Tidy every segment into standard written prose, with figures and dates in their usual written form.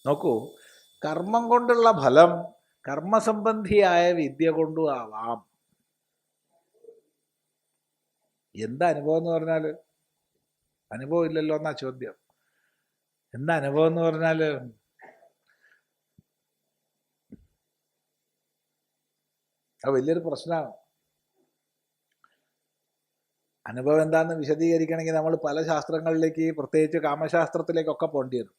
നോക്കൂ, കർമ്മം കൊണ്ടുള്ള ഫലം കർമ്മസംബന്ധിയായ വിദ്യ കൊണ്ടും ആവാം. എന്താ അനുഭവം എന്ന് പറഞ്ഞാൽ? അനുഭവം ഇല്ലല്ലോ എന്നാ ചോദ്യം. എന്താ അനുഭവം എന്ന് പറഞ്ഞാൽ? അത് വലിയൊരു പ്രശ്നമാണ്. അനുഭവം എന്താണെന്ന് വിശദീകരിക്കണമെങ്കിൽ നമ്മൾ പല ശാസ്ത്രങ്ങളിലേക്ക്, പ്രത്യേകിച്ച് കാമശാസ്ത്രത്തിലേക്കൊക്കെ പോകേണ്ടി വരും.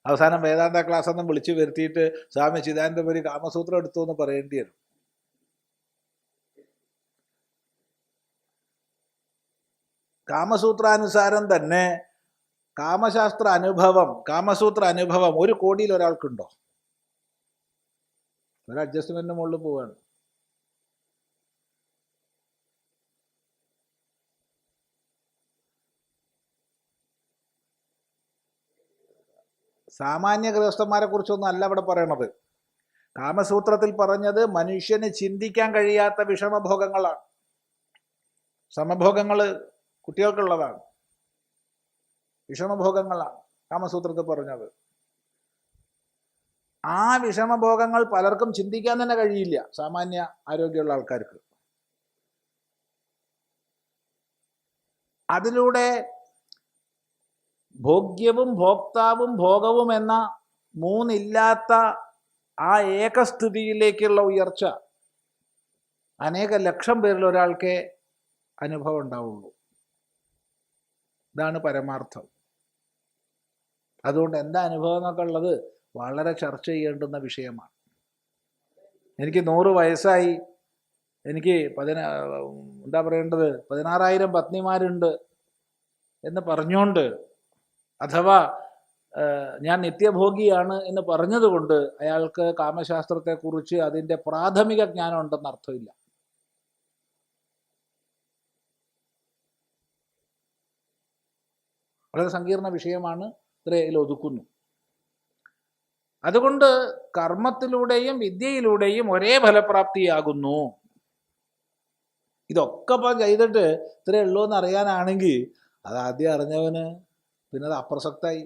അവസാനം വേദാന്ത ക്ലാസ് ഒന്നും വിളിച്ചു വരുത്തിയിട്ട് സ്വാമി ചിദാനന്ദപുരി കാമസൂത്രം എടുത്തു എന്ന് പറയേണ്ടി വരും. കാമസൂത്രാനുസാരം തന്നെ കാമശാസ്ത്ര അനുഭവം, കാമസൂത്ര അനുഭവം 1 കോടിയിൽ ഒരാൾക്കുണ്ടോ? ഒരു അഡ്ജസ്റ്റ്മെന്റിന് മുകളിൽ പോവാണ്. സാമാന്യ ഗൃഹസ്ഥന്മാരെ കുറിച്ചൊന്നും അല്ല ഇവിടെ പറയണത്. കാമസൂത്രത്തിൽ പറഞ്ഞത് മനുഷ്യന് ചിന്തിക്കാൻ കഴിയാത്ത വിഷമഭോഗങ്ങളാണ്. സമഭോഗങ്ങൾ കുട്ടികൾക്കുള്ളതാണ്, വിഷമഭോഗങ്ങളാണ് കാമസൂത്രത്തിൽ പറഞ്ഞത്. ആ വിഷമഭോഗങ്ങൾ പലർക്കും ചിന്തിക്കാൻ തന്നെ കഴിയില്ല, സാമാന്യ ആരോഗ്യമുള്ള ആൾക്കാർക്ക്. അതിലൂടെ ഭോഗ്യവും ഭോക്താവും ഭോഗവും എന്ന 3 ഇല്ലാത്ത ആ ഏകസ്ഥിതിയിലേക്കുള്ള ഉയർച്ച അനേക ലക്ഷം പേരിൽ ഒരാൾക്കേ അനുഭവം ഉണ്ടാവുള്ളൂ. ഇതാണ് പരമാർത്ഥം. അതുകൊണ്ട് എന്താ അനുഭവം എന്നൊക്കെ ഉള്ളത് വളരെ ചർച്ച ചെയ്യേണ്ടുന്ന വിഷയമാണ്. എനിക്ക് 100 വയസ്സായി, എനിക്ക് 16,000 പത്നിമാരുണ്ട് എന്ന് പറഞ്ഞുകൊണ്ട്, അഥവാ ഞാൻ നിത്യഭോഗിയാണ് എന്ന് പറഞ്ഞതുകൊണ്ട് അയാൾക്ക് കാമശാസ്ത്രത്തെക്കുറിച്ച് അതിൻ്റെ പ്രാഥമിക ജ്ഞാനം ഉണ്ടെന്ന് അർത്ഥമില്ല. വളരെ സങ്കീർണ വിഷയമാണ്, ഇത്രയിൽ ഒതുക്കുന്നു. അതുകൊണ്ട് കർമ്മത്തിലൂടെയും വിദ്യയിലൂടെയും ഒരേ ഫലപ്രാപ്തിയാകുന്നു. ഇതൊക്കെ ഇപ്പം ചെയ്തിട്ട് ഇത്രയേ ഉള്ളൂ എന്ന് അറിയാനാണെങ്കിൽ അത് ആദ്യം അറിഞ്ഞവന് പിന്നെ അത് അപ്രസക്തായി.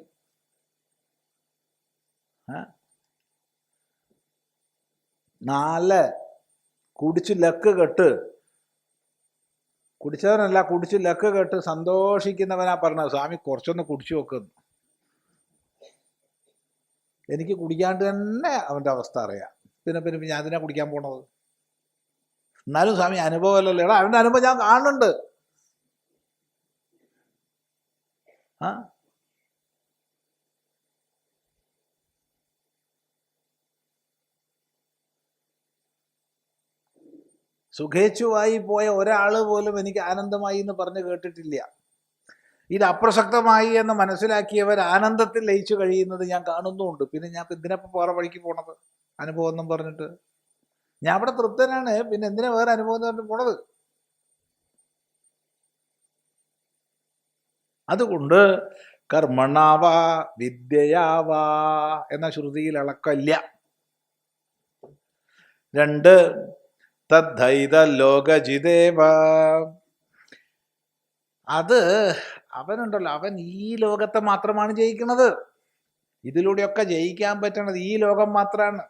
കുടിച്ചു ലക്ക് കെട്ട്, കുടിച്ചവനല്ല കുടിച്ചു ലക്ക് കെട്ട് സന്തോഷിക്കുന്നവനാ പറഞ്ഞത് സ്വാമി കുറച്ചൊന്ന് കുടിച്ചു നോക്കുന്നു. എനിക്ക് കുടിക്കാണ്ട് തന്നെ അവൻ്റെ അവസ്ഥ അറിയാം. പിന്നെ ഞാൻ അതിനെ കുടിക്കാൻ പോണത്. എന്നാലും സ്വാമി അനുഭവമല്ലല്ലോ. എടാ അവൻ്റെ അനുഭവം ഞാൻ കാണുന്നുണ്ട്. സുഖേച്ഛുവായി പോയ ഒരാൾ പോലും എനിക്ക് ആനന്ദമായി എന്ന് പറഞ്ഞ് കേട്ടിട്ടില്ല. ഇത് അപ്രസക്തമായി എന്ന് മനസ്സിലാക്കിയവർ ആനന്ദത്തിൽ ലയിച്ചു കഴിയുന്നത് ഞാൻ കാണുന്നുമുണ്ട്. പിന്നെ ഞാൻ എന്തിനപ്പം വേറെ വഴിക്ക് പോണത് അനുഭവം എന്നും പറഞ്ഞിട്ട്? ഞാൻ അവിടെ തൃപ്തനാണ്, പിന്നെ എന്തിനാ വേറെ അനുഭവം എന്ന് പറഞ്ഞിട്ട് പോണത്? അതുകൊണ്ട് കർമ്മണാവാ വിദ്യയാവാ എന്ന ശ്രുതിയിൽ ഇളക്കല്ല. 2 തദ്ധൈത ലോകജിദേവ. അത് അവനുണ്ടല്ലോ, അവൻ ഈ ലോകത്തെ മാത്രമാണ് ജയിക്കുന്നത്. ഇതിലൂടെയൊക്കെ ജയിക്കാൻ പറ്റണത് ഈ ലോകം മാത്രമാണ്.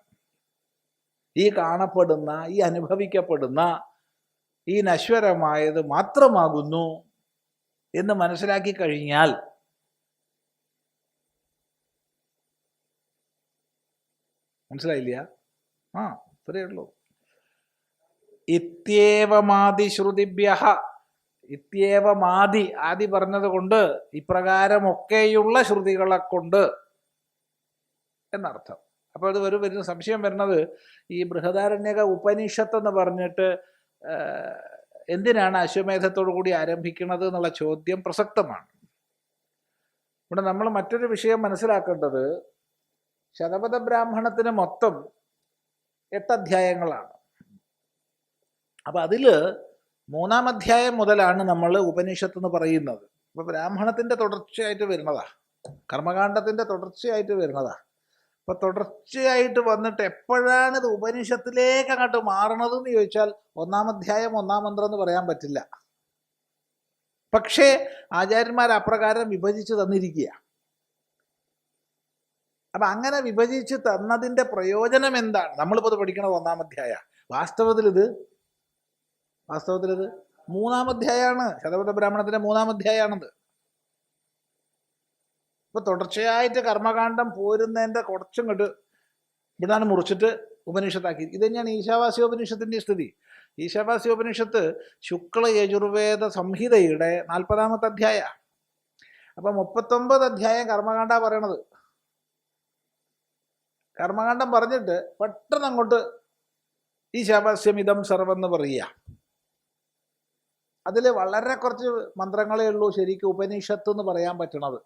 ഈ കാണപ്പെടുന്ന, ഈ അനുഭവിക്കപ്പെടുന്ന, ഈ നശ്വരമായത് മാത്രമാകുന്നു എന്ന് മനസ്സിലാക്കി കഴിഞ്ഞാൽ മനസ്സിലായില്ല? ഇത്രയേ ഉള്ളൂ. ഇത്യേവമാദി ശ്രുതിഭ്യഃ, ഇത്യേവമാദി ആദി പറഞ്ഞത് കൊണ്ട് ഇപ്രകാരമൊക്കെയുള്ള ശ്രുതികളെ കൊണ്ട് എന്നർത്ഥം. അപ്പോൾ അത് വരുന്ന സംശയം വരുന്നത്, ഈ ബൃഹദാരണ്യക ഉപനിഷത്ത് എന്ന് പറഞ്ഞിട്ട് എന്തിനാണ് അശ്വമേധത്തോടു കൂടി ആരംഭിക്കുന്നത് എന്നുള്ള ചോദ്യം പ്രസക്തമാണ്. ഇവിടെ നമ്മൾ മറ്റൊരു വിഷയം മനസ്സിലാക്കേണ്ടത്, ശതപഥ ബ്രാഹ്മണത്തിന് മൊത്തം 8 അധ്യായങ്ങളാണ്. അപ്പം അതിൽ 3-ാം അധ്യായം മുതലാണ് നമ്മൾ ഉപനിഷത്ത് എന്ന് പറയുന്നത്. അപ്പോൾ ബ്രാഹ്മണത്തിൻ്റെ തുടർച്ചയായിട്ട് വരുന്നതാ, കർമ്മകാണ്ഡത്തിൻ്റെ തുടർച്ചയായിട്ട് വരുന്നതാ. അപ്പം തുടർച്ചയായിട്ട് വന്നിട്ട് എപ്പോഴാണ് ഇത് ഉപനിഷത്തിലേക്ക് അങ്ങോട്ട് മാറണതെന്ന് ചോദിച്ചാൽ 1-ാം അധ്യായം 1-ാം മന്ത്രം എന്ന് പറയാൻ പറ്റില്ല. പക്ഷേ ആചാര്യന്മാർ അപ്രകാരം വിഭജിച്ച് തന്നിരിക്കുക. അപ്പൊ അങ്ങനെ വിഭജിച്ച് തന്നതിന്റെ പ്രയോജനം എന്താണ്? നമ്മളിപ്പോൾ ഇത് പഠിക്കണത് 1-ാം അധ്യായ. വാസ്തവത്തിൽ ഇത് 3-ാം അധ്യായമാണ്. ശതപഥ ബ്രാഹ്മണത്തിന്റെ 3-ാം അധ്യായമാണത്. ഇപ്പൊ തുടർച്ചയായിട്ട് കർമ്മകാന്ഡം പോരുന്നതിന്റെ കുറച്ചും കണ്ട് ഇവിടാണ് മുറിച്ചിട്ട് ഉപനിഷത്താക്കി. ഇത് തന്നെയാണ് ഈശാവാസ്യോപനിഷത്തിന്റെ സ്ഥിതി. ഈശാവാസ്യോപനിഷത്ത് ശുക്ല യജുർവേദ സംഹിതയുടെ 40-ാമത്തെ അധ്യായ. അപ്പൊ 39 അധ്യായം കർമ്മകാണ്ഡ പറയണത്. കർമ്മകാന്ഡം പറഞ്ഞിട്ട് പെട്ടെന്ന് അങ്ങോട്ട് ഈശാവാസ്യം ഇതം സർവം എന്ന് പറയുക. അതിൽ വളരെ കുറച്ച് മന്ത്രങ്ങളേ ഉള്ളൂ ശരിക്കും ഉപനിഷത്ത് എന്ന് പറയാൻ പറ്റണത്.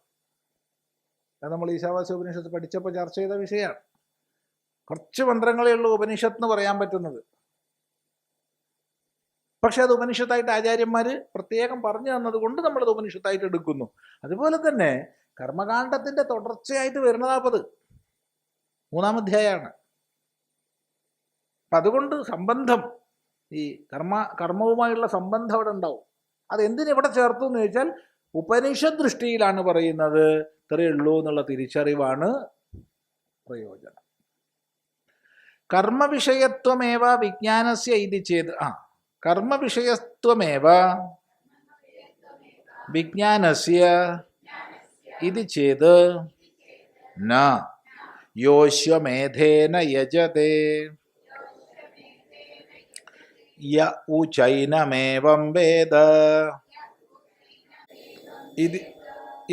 അത് നമ്മൾ ഈശാവാസ്യ ഉപനിഷത്ത് പഠിച്ചപ്പോൾ ചർച്ച ചെയ്ത വിഷയമാണ്. കുറച്ച് മന്ത്രങ്ങളേ ഉള്ളൂ ഉപനിഷത്ത് എന്ന് പറയാൻ പറ്റുന്നത്. പക്ഷെ അത് ഉപനിഷത്തായിട്ട് ആചാര്യന്മാർ പ്രത്യേകം പറഞ്ഞു തന്നത് കൊണ്ട് നമ്മളത് ഉപനിഷത്തായിട്ട് എടുക്കുന്നു. അതുപോലെ തന്നെ കർമ്മകാന്ഡത്തിന്റെ തുടർച്ചയായിട്ട് വരുന്നതാപ്പത് 3-ാം അധ്യായമാണ്. അപ്പം അതുകൊണ്ട് സംബന്ധം, ഈ കർമ്മവുമായുള്ള സംബന്ധം അവിടെ ഉണ്ടാവും. അതെന്തിനിവിടെ ചേർത്തു എന്ന് ചോദിച്ചാൽ ഉപനിഷത് ദൃഷ്ടിയിലാണ് പറയുന്നത്. ഇത്രയേ ഉള്ളൂ എന്നുള്ള തിരിച്ചറിവാണ് പ്രയോജനം. കർമ്മവിഷയത്വമേവ വിജ്ഞാനസ്യ ഇതി ചേത് കർമ്മവിഷയത്വമേവ വിജ്ഞാനസ്യ ഇതി ചേത് ന യോശ്വമേധേന യജതേ യ ഉചൈനമേവം വേദ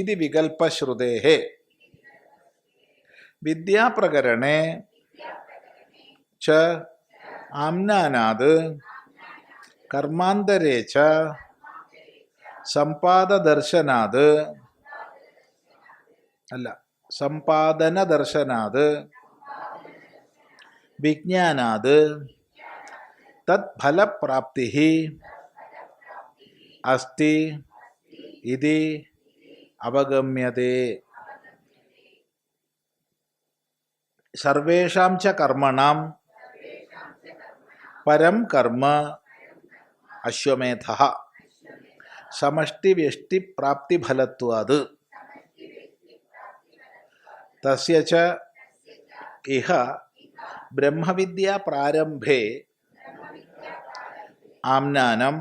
ഇതി വികൽപശ്രുതേഃ വിദ്യാപ്രകരണേ ച ആമ്നാനാത് കർമാന്തരേ ച സമ്പാദദർശനാത് സമ്പാദനദർശനാത് വിജ്ഞാനാത് തത്ഫലപ്രാപ്തിഃ അസ്തി ഇതി അവഗമ്യതേ. സർവേഷാം ച കർമ്മണാം പരം കർമ്മ അശ്വമേധഃ സമഷ്ടിവ്യഷ്ടിപ്രാപ്തിഫലത്വാത് തസ്യ ച ഇഹ ബ്രഹ്മവിദ്യാ പ്രാരംഭേ ആമ്നാനം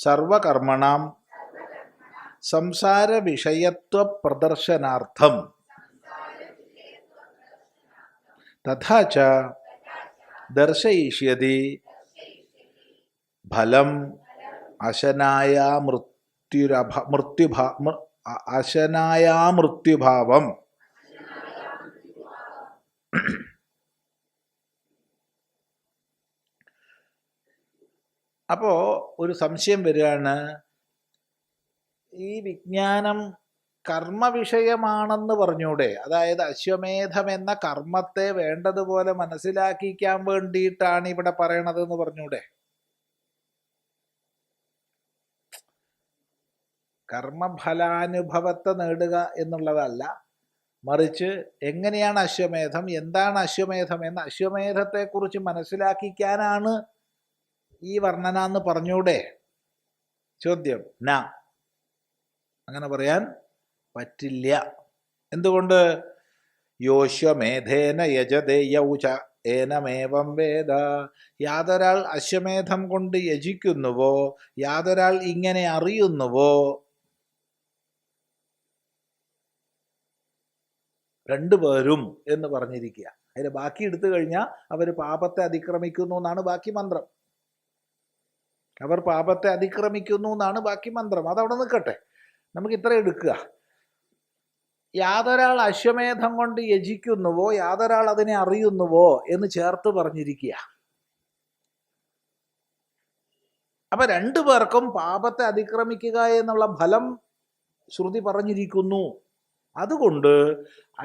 സർവകർമ്മണാം സംസാര വിഷയത്വ പ്രദർശനാർത്ഥം തഥാ ച ദർശയിഷ്യതി ഫലം അശനായാമൃത്യുഭാവം. അപ്പോ ഒരു സംശയം വരികയാണ്, ഈ വിജ്ഞാനം കർമ്മവിഷയമാണെന്ന് പറഞ്ഞൂടെ? അതായത് അശ്വമേധം എന്ന കർമ്മത്തെ വേണ്ടതുപോലെ മനസ്സിലാക്കിക്കാൻ വേണ്ടിയിട്ടാണ് ഇവിടെ പറയണത് എന്ന് പറഞ്ഞൂടെ? കർമ്മഫലാനുഭവത്തെ നേടുക എന്നുള്ളതല്ല, മറിച്ച് എങ്ങനെയാണ് അശ്വമേധം, എന്താണ് അശ്വമേധം എന്ന അശ്വമേധത്തെക്കുറിച്ച് മനസ്സിലാക്കിക്കാനാണ് ഈ വർണ്ണന എന്ന് പറഞ്ഞൂടെ? ചോദ്യം അങ്ങനെ പറയാൻ പറ്റില്ല. എന്തുകൊണ്ട്? യോശ്വമേധേന യജതേ യൗച ഏനമേവം വേദ. യാതൊരാൾ അശ്വമേധം കൊണ്ട് യജിക്കുന്നുവോ, യാതൊരാൾ ഇങ്ങനെ അറിയുന്നുവോ, രണ്ടുപേരും എന്ന് പറഞ്ഞിരിക്കുക. അതിന് ബാക്കി എടുത്തു കഴിഞ്ഞാൽ അവർ പാപത്തെ അതിക്രമിക്കുന്നു എന്നാണ് ബാക്കി മന്ത്രം. അവർ പാപത്തെ അതിക്രമിക്കുന്നു എന്നാണ് ബാക്കി മന്ത്രം. അതവിടെ നിൽക്കട്ടെ, നമുക്ക് ഇത്ര എടുക്കുക. യാതൊരാൾ അശ്വമേധം കൊണ്ട് യജിക്കുന്നുവോ, യാതൊരാൾ അതിനെ അറിയുന്നുവോ എന്ന് ചേർത്ത് പറഞ്ഞിരിക്കുക. അപ്പൊ രണ്ടു പേർക്കും പാപത്തെ അതിക്രമിക്കുക എന്നുള്ള ഫലം ശ്രുതി പറഞ്ഞിരിക്കുന്നു. അതുകൊണ്ട്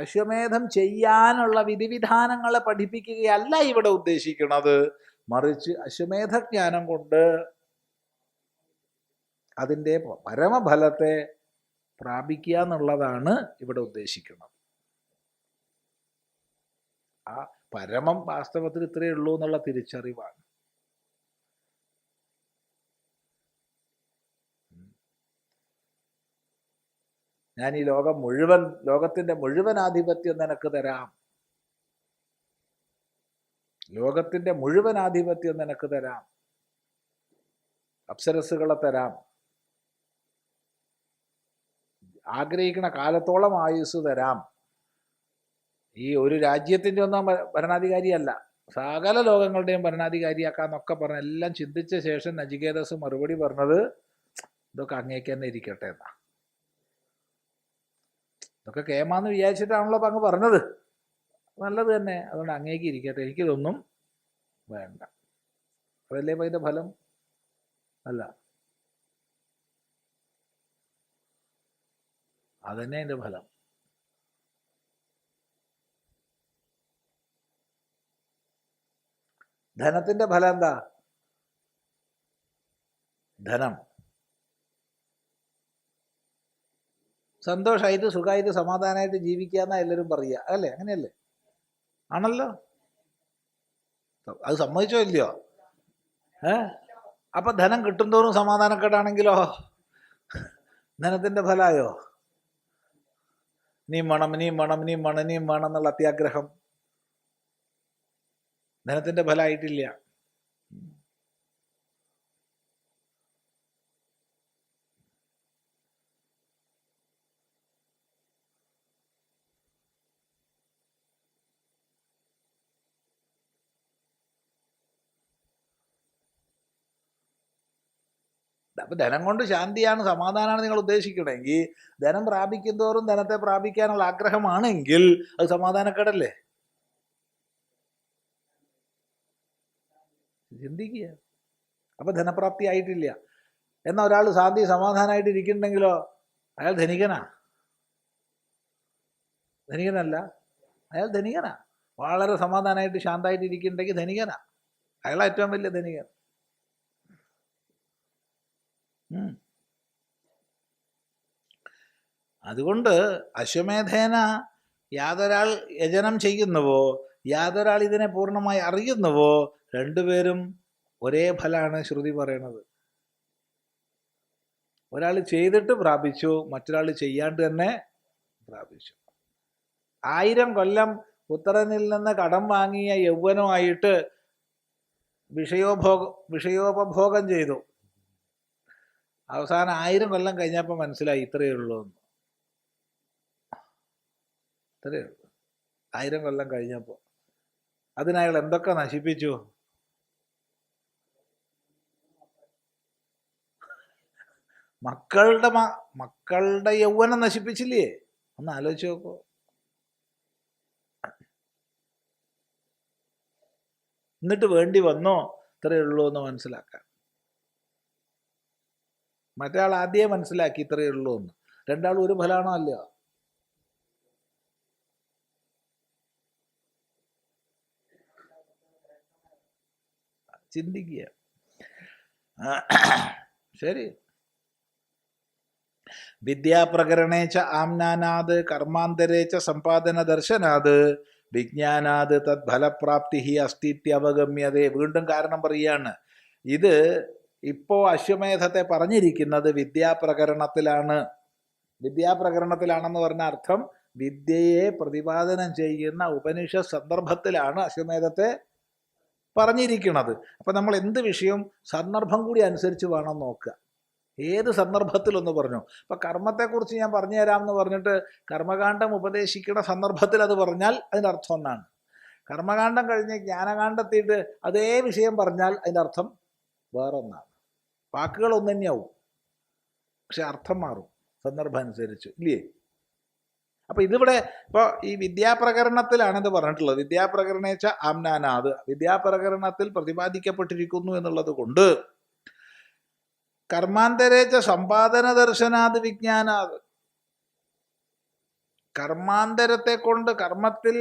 അശ്വമേധം ചെയ്യാനുള്ള വിധിവിധാനങ്ങളെ പഠിപ്പിക്കുകയല്ല ഇവിടെ ഉദ്ദേശിക്കുന്നത്, മറിച്ച് അശ്വമേധജ്ഞാനം കൊണ്ട് അതിൻ്റെ പരമഫലത്തെ പ്രാപിക്കുക എന്നുള്ളതാണ് ഇവിടെ ഉദ്ദേശിക്കുന്നത്. ആ പരമം വാസ്തവത്തിൽ ഇത്രയേ ഉള്ളൂ എന്നുള്ള തിരിച്ചറിവാണ്. ഞാൻ ഈ ലോകത്തിൻ്റെ മുഴുവൻ ആധിപത്യം നിനക്ക് തരാം. ലോകത്തിൻ്റെ മുഴുവൻ ആധിപത്യം നിനക്ക് തരാം. അപ്സരസ്സുകളെ തരാം. ആഗ്രഹിക്കുന്ന കാലത്തോളം ആയുസ് തരാം. ഈ ഒരു രാജ്യത്തിൻ്റെ ഒന്നും ഭരണാധികാരിയല്ല, സകല ലോകങ്ങളുടെയും ഭരണാധികാരിയാക്കാന്നൊക്കെ പറഞ്ഞ് എല്ലാം ചിന്തിച്ച ശേഷം നചികേതസ് മറുപടി പറഞ്ഞത് ഇതൊക്കെ അങ്ങേക്ക് തന്നെ ഇരിക്കട്ടെ എന്നാ. ഇതൊക്കെ കേമാന്ന് വിചാരിച്ചിട്ടാണല്ലോ അപ്പം അങ്ങ് പറഞ്ഞത്. നല്ലത് തന്നെ, അതുകൊണ്ട് അങ്ങേക്ക് ഇരിക്കട്ടെ, എനിക്കിതൊന്നും വേണ്ട. അതല്ലേ ഇപ്പം അതിൻ്റെ ഫലം? അല്ല, അതന്നെ അതിൻ്റെ ഫലം. ധനത്തിൻ്റെ ഫലം എന്താ? ധനം സന്തോഷമായിട്ട് സുഖമായിട്ട് സമാധാനമായിട്ട് ജീവിക്കുക എന്നാ എല്ലാവരും പറയുക, അല്ലേ? അങ്ങനെയല്ലേ? ആണല്ലോ. അത് സമ്മതിച്ചോ ഇല്ലയോ? അപ്പം ധനം കിട്ടുന്തോറും സമാധാനക്കേടാണെങ്കിലോ ധനത്തിൻ്റെ ഫലമായോ? നീ വേണം എന്നുള്ള അത്യാഗ്രഹം ധനത്തിൻ്റെ ഫലമായിട്ടില്ല. അപ്പം ധനം കൊണ്ട് ശാന്തിയാണ്, സമാധാനമാണ് നിങ്ങൾ ഉദ്ദേശിക്കണമെങ്കിൽ, ധനം പ്രാപിക്കുന്തോറും ധനത്തെ പ്രാപിക്കാനുള്ള ആഗ്രഹമാണെങ്കിൽ അത് സമാധാനക്കേടല്ലേ? ചിന്തിക്കുക. അപ്പം ധനപ്രാപ്തി ആയിട്ടില്ല. എന്നാൽ ഒരാൾ ശാന്തി സമാധാനമായിട്ട് ഇരിക്കുന്നുണ്ടെങ്കിലോ അയാൾ ധനികനാ? ധനികനല്ല, അയാൾ ധനികനാ. വളരെ സമാധാനമായിട്ട് ശാന്തമായിട്ട് ഇരിക്കുന്നുണ്ടെങ്കിൽ ധനികനാ, അയാളാ ഏറ്റവും വലിയ ധനികൻ. അതുകൊണ്ട് അശ്വമേധേന യാതൊരാൾ യജനം ചെയ്യുന്നുവോ, യാതൊരാൾ ഇതിനെ പൂർണ്ണമായി അറിയുന്നുവോ, രണ്ടുപേരും ഒരേ ഫലമാണ് ശ്രുതി പറയണത്. ഒരാൾ ചെയ്തിട്ട് പ്രാപിച്ചു, മറ്റൊരാൾ ചെയ്യാണ്ട് തന്നെ പ്രാപിച്ചു. 1000 കൊല്ലം പുത്രനിൽ നിന്ന് കടം വാങ്ങിയ യൗവനമായിട്ട് വിഷയോപഭോഗം ചെയ്തു. അവസാനം 1000 കൊല്ലം കഴിഞ്ഞപ്പോൾ മനസ്സിലായി ഇത്രയേ ഉള്ളൂ എന്ന്. ഇത്രയേ ഉള്ളൂ. 1000 കൊല്ലം കഴിഞ്ഞപ്പോൾ അതിനയാൾ എന്തൊക്കെ നശിപ്പിച്ചു? മക്കളുടെ യൗവനം നശിപ്പിച്ചില്ലേ? ഒന്ന് ആലോചിച്ച് നോക്കൂ. എന്നിട്ട് വേണ്ടി വന്നോ ഇത്രയേ ഉള്ളൂ എന്ന് മനസ്സിലാക്കാൻ? മറ്റേ ആദ്യമേ മനസ്സിലാക്കി ഇത്രയേ ഉള്ളൂ എന്ന്. രണ്ടാളും ഒരു ഫലമാണോ? അല്ല. ചിന്തിക്കുക. ശരി. വിദ്യാപ്രകരണേച്ച ആംനാനാത് കർമാന്തരേച്ച സമ്പാദന ദർശനാത് വിജ്ഞാനാത് തത് ഫലപ്രാപ്തി അസ്തിത്വഗമ്യതേ. വീണ്ടും കാരണം പറയുകയാണ്. ഇത് ഇപ്പോൾ അശ്വമേധത്തെ പറഞ്ഞിരിക്കുന്നത് വിദ്യാപ്രകരണത്തിലാണ്. വിദ്യാപ്രകരണത്തിലാണെന്ന് പറഞ്ഞ അർത്ഥം വിദ്യയെ പ്രതിപാദനം ചെയ്യുന്ന ഉപനിഷത്ത് സന്ദർഭത്തിലാണ് അശ്വമേധത്തെ പറഞ്ഞിരിക്കുന്നത്. അപ്പം നമ്മൾ എന്ത് വിഷയവും സന്ദർഭം കൂടി അനുസരിച്ച് വേണം നോക്കുക. ഏത് സന്ദർഭത്തിലൊന്ന് പറഞ്ഞു. ഇപ്പം കർമ്മത്തെക്കുറിച്ച് ഞാൻ പറഞ്ഞു തരാമെന്ന് പറഞ്ഞിട്ട് കർമ്മകാന്ഡം ഉപദേശിക്കുന്ന സന്ദർഭത്തിൽ അത് പറഞ്ഞാൽ അതിൻ്റെ അർത്ഥം ഒന്നാണ്. കർമ്മകാന്ഡം കഴിഞ്ഞ് ജ്ഞാനകാന്ഡത്തിയിട്ട് അതേ വിഷയം പറഞ്ഞാൽ അതിൻ്റെ അർത്ഥം വേറൊന്നാണ്. വാക്കുകൾ ഒന്ന് തന്നെയാവും, പക്ഷെ അർത്ഥം മാറും സന്ദർഭം അനുസരിച്ച്, ഇല്ലേ? അപ്പം ഇതിവിടെ ഇപ്പോൾ ഈ വിദ്യാപ്രകരണത്തിലാണിത് പറഞ്ഞിട്ടുള്ളത്. വിദ്യാപ്രകരണേച്ച ആംനാനാത്, വിദ്യാപ്രകരണത്തിൽ പ്രതിപാദിക്കപ്പെട്ടിരിക്കുന്നു എന്നുള്ളത് കൊണ്ട് കർമാന്തരേച്ച സമ്പാദന ദർശനാത് വിജ്ഞാനാത്, കർമാന്തരത്തെ കൊണ്ട് കർമ്മത്തിൽ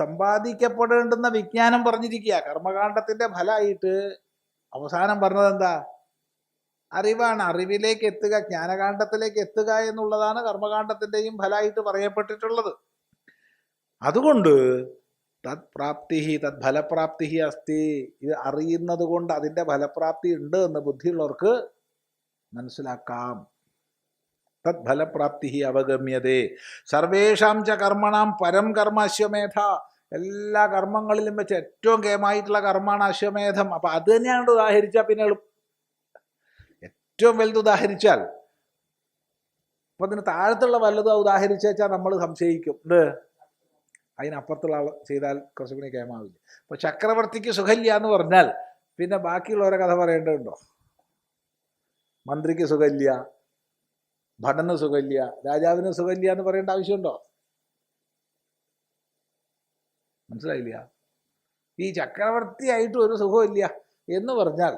സമ്പാദിക്കപ്പെടേണ്ടുന്ന വിജ്ഞാനം പറഞ്ഞിരിക്കുക. കർമ്മകാണ്ഡത്തിൻ്റെ ഫലമായിട്ട് അവസാനം പറഞ്ഞത് എന്താ? അറിവാണ്. അറിവിലേക്ക് എത്തുക, ജ്ഞാനകാണ്ഡത്തിലേക്ക് എത്തുക എന്നുള്ളതാണ് കർമ്മകാണ്ഡത്തിൻ്റെയും ഫലമായിട്ട് പറയപ്പെട്ടിട്ടുള്ളത്. അതുകൊണ്ട് തത് പ്രാപ്തി തത് ഫലപ്രാപ്തി അസ്തി, ഇത് അറിയുന്നത് കൊണ്ട് അതിൻ്റെ ഫലപ്രാപ്തി ഉണ്ട് എന്ന് ബുദ്ധിയുള്ളവർക്ക് മനസ്സിലാക്കാം. തത് ഫലപ്രാപ്തി അവഗമ്യതേ. സർവേഷാം ച കർമ്മണാം പരം കർമ്മ അശ്വമേധ. എല്ലാ കർമ്മങ്ങളിലും വെച്ച് ഏറ്റവും കേമായിട്ടുള്ള കർമ്മമാണ് അശ്വമേധം. അപ്പം അത് തന്നെയാണ് ഉദാഹരിച്ചാൽ പിന്നെ ഏറ്റവും വലുത് ഉദാഹരിച്ചാൽ, അപ്പം അതിന് താഴത്തുള്ള വല്ലതും ഉദാഹരിച്ചാൽ നമ്മൾ സംശയിക്കും, എന്ത് അതിനപ്പുറത്തുള്ള ആൾ ചെയ്താൽ കുറച്ചും കൂടി കേമാവില്ല. അപ്പോൾ ചക്രവർത്തിക്ക് സുഖല്യ എന്ന് പറഞ്ഞാൽ പിന്നെ ബാക്കിയുള്ളവരെ കഥ പറയേണ്ടതുണ്ടോ? മന്ത്രിക്ക് സുഖല്യ, ഭടന് സുഖല്യ, രാജാവിന് സുഖല്യ എന്ന് പറയേണ്ട ആവശ്യമുണ്ടോ? മനസ്സിലായില്ല? ഈ ചക്രവർത്തിയായിട്ട് ഒരു സുഖമില്ല എന്ന് പറഞ്ഞാൽ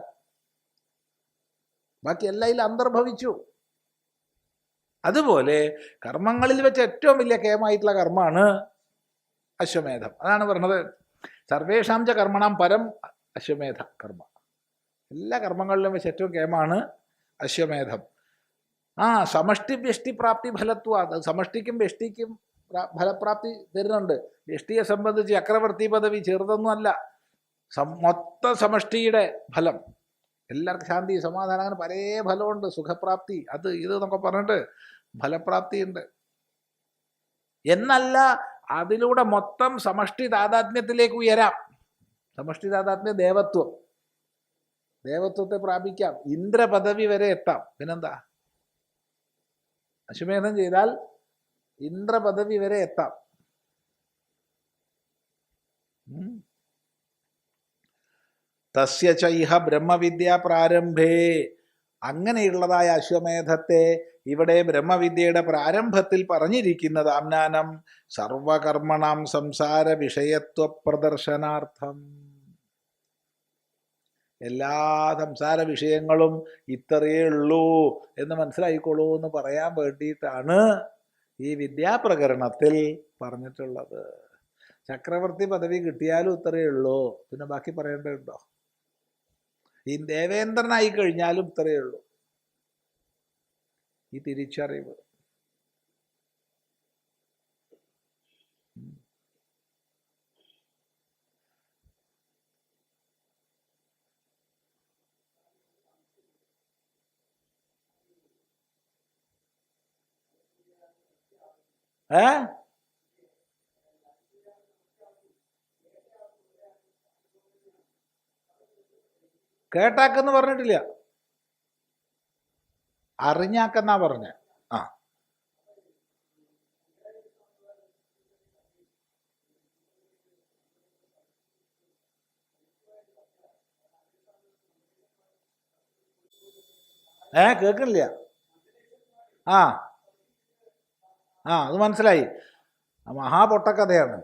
ബാക്കി എല്ലാം അന്തർഭവിച്ചു. അതുപോലെ കർമ്മങ്ങളിൽ വെച്ച് ഏറ്റവും വലിയ കേമായിട്ടുള്ള കർമ്മമാണ് അശ്വമേധം. അതാണ് പറഞ്ഞത് സർവേഷാം ച കർമ്മണാം പരം അശ്വമേധ കർമ്മ. എല്ലാ കർമ്മങ്ങളിലും വെച്ച് ഏറ്റവും കേമാണ് അശ്വമേധം. സമഷ്ടി വ്യഷ്ടി പ്രാപ്തി ഫലത്വ. അത് സമഷ്ടിക്കും വ്യഷ്ടിക്കും ഫലപ്രാപ്തി തരുന്നുണ്ട്. വ്യഷ്ടിയെ സംബന്ധിച്ച് ചക്രവർത്തി പദവി ചെറുതൊന്നും അല്ല. മൊത്ത സമഷ്ടിയുടെ ഫലം, എല്ലാവർക്കും ശാന്തി സമാധാനം, അങ്ങനെ പല ഫലമുണ്ട്. സുഖപ്രാപ്തി, അത് ഇത് എന്നൊക്കെ പറഞ്ഞിട്ട് ഫലപ്രാപ്തിയുണ്ട്. എന്നല്ല, അതിലൂടെ മൊത്തം സമഷ്ടി താതാത്മ്യത്തിലേക്ക് ഉയരാം. സമഷ്ടി താതാത്മ്യ ദേവത്വത്തെ പ്രാപിക്കാം, ഇന്ദ്രപദവി വരെ എത്താം. പിന്നെന്താ, അശ്വമേധം ചെയ്താൽ ഇന്ദ്രപദവി വരെ എത്താം. തസ്യ ചൈഹ ബ്രഹ്മവിദ്യ പ്രാരംഭേ. അങ്ങനെയുള്ളതായ അശ്വമേധത്തെ ഇവിടെ ബ്രഹ്മവിദ്യയുടെ പ്രാരംഭത്തിൽ പറഞ്ഞിരിക്കുന്നത് ആംനാനം സർവകർമ്മണാം സംസാര വിഷയത്വ പ്രദർശനാർത്ഥം. എല്ലാ സംസാര വിഷയങ്ങളും ഇത്രയേ ഉള്ളൂ എന്ന് മനസ്സിലായിക്കോളൂ എന്ന് പറയാൻ വേണ്ടിയിട്ടാണ് ഈ വിദ്യാപ്രകരണത്തിൽ പറഞ്ഞിട്ടുള്ളത്. ചക്രവർത്തി പദവി കിട്ടിയാലും ഇത്രയേ ഉള്ളൂ, പിന്നെ ബാക്കി പറയേണ്ടതുണ്ടോ? ഈ ദേവേന്ദ്രനായി കഴിഞ്ഞാലും ഇത്രയേ ഉള്ളൂ. ഈ തിരിച്ചറിവ് കേട്ടാക്കെന്ന് പറഞ്ഞിട്ടില്ല, അറിഞ്ഞാക്കെന്നാ പറഞ്ഞ. കേൾക്കണില്ല. അത് മനസ്സിലായി. മഹാപൊട്ടക്കഥയാണ്.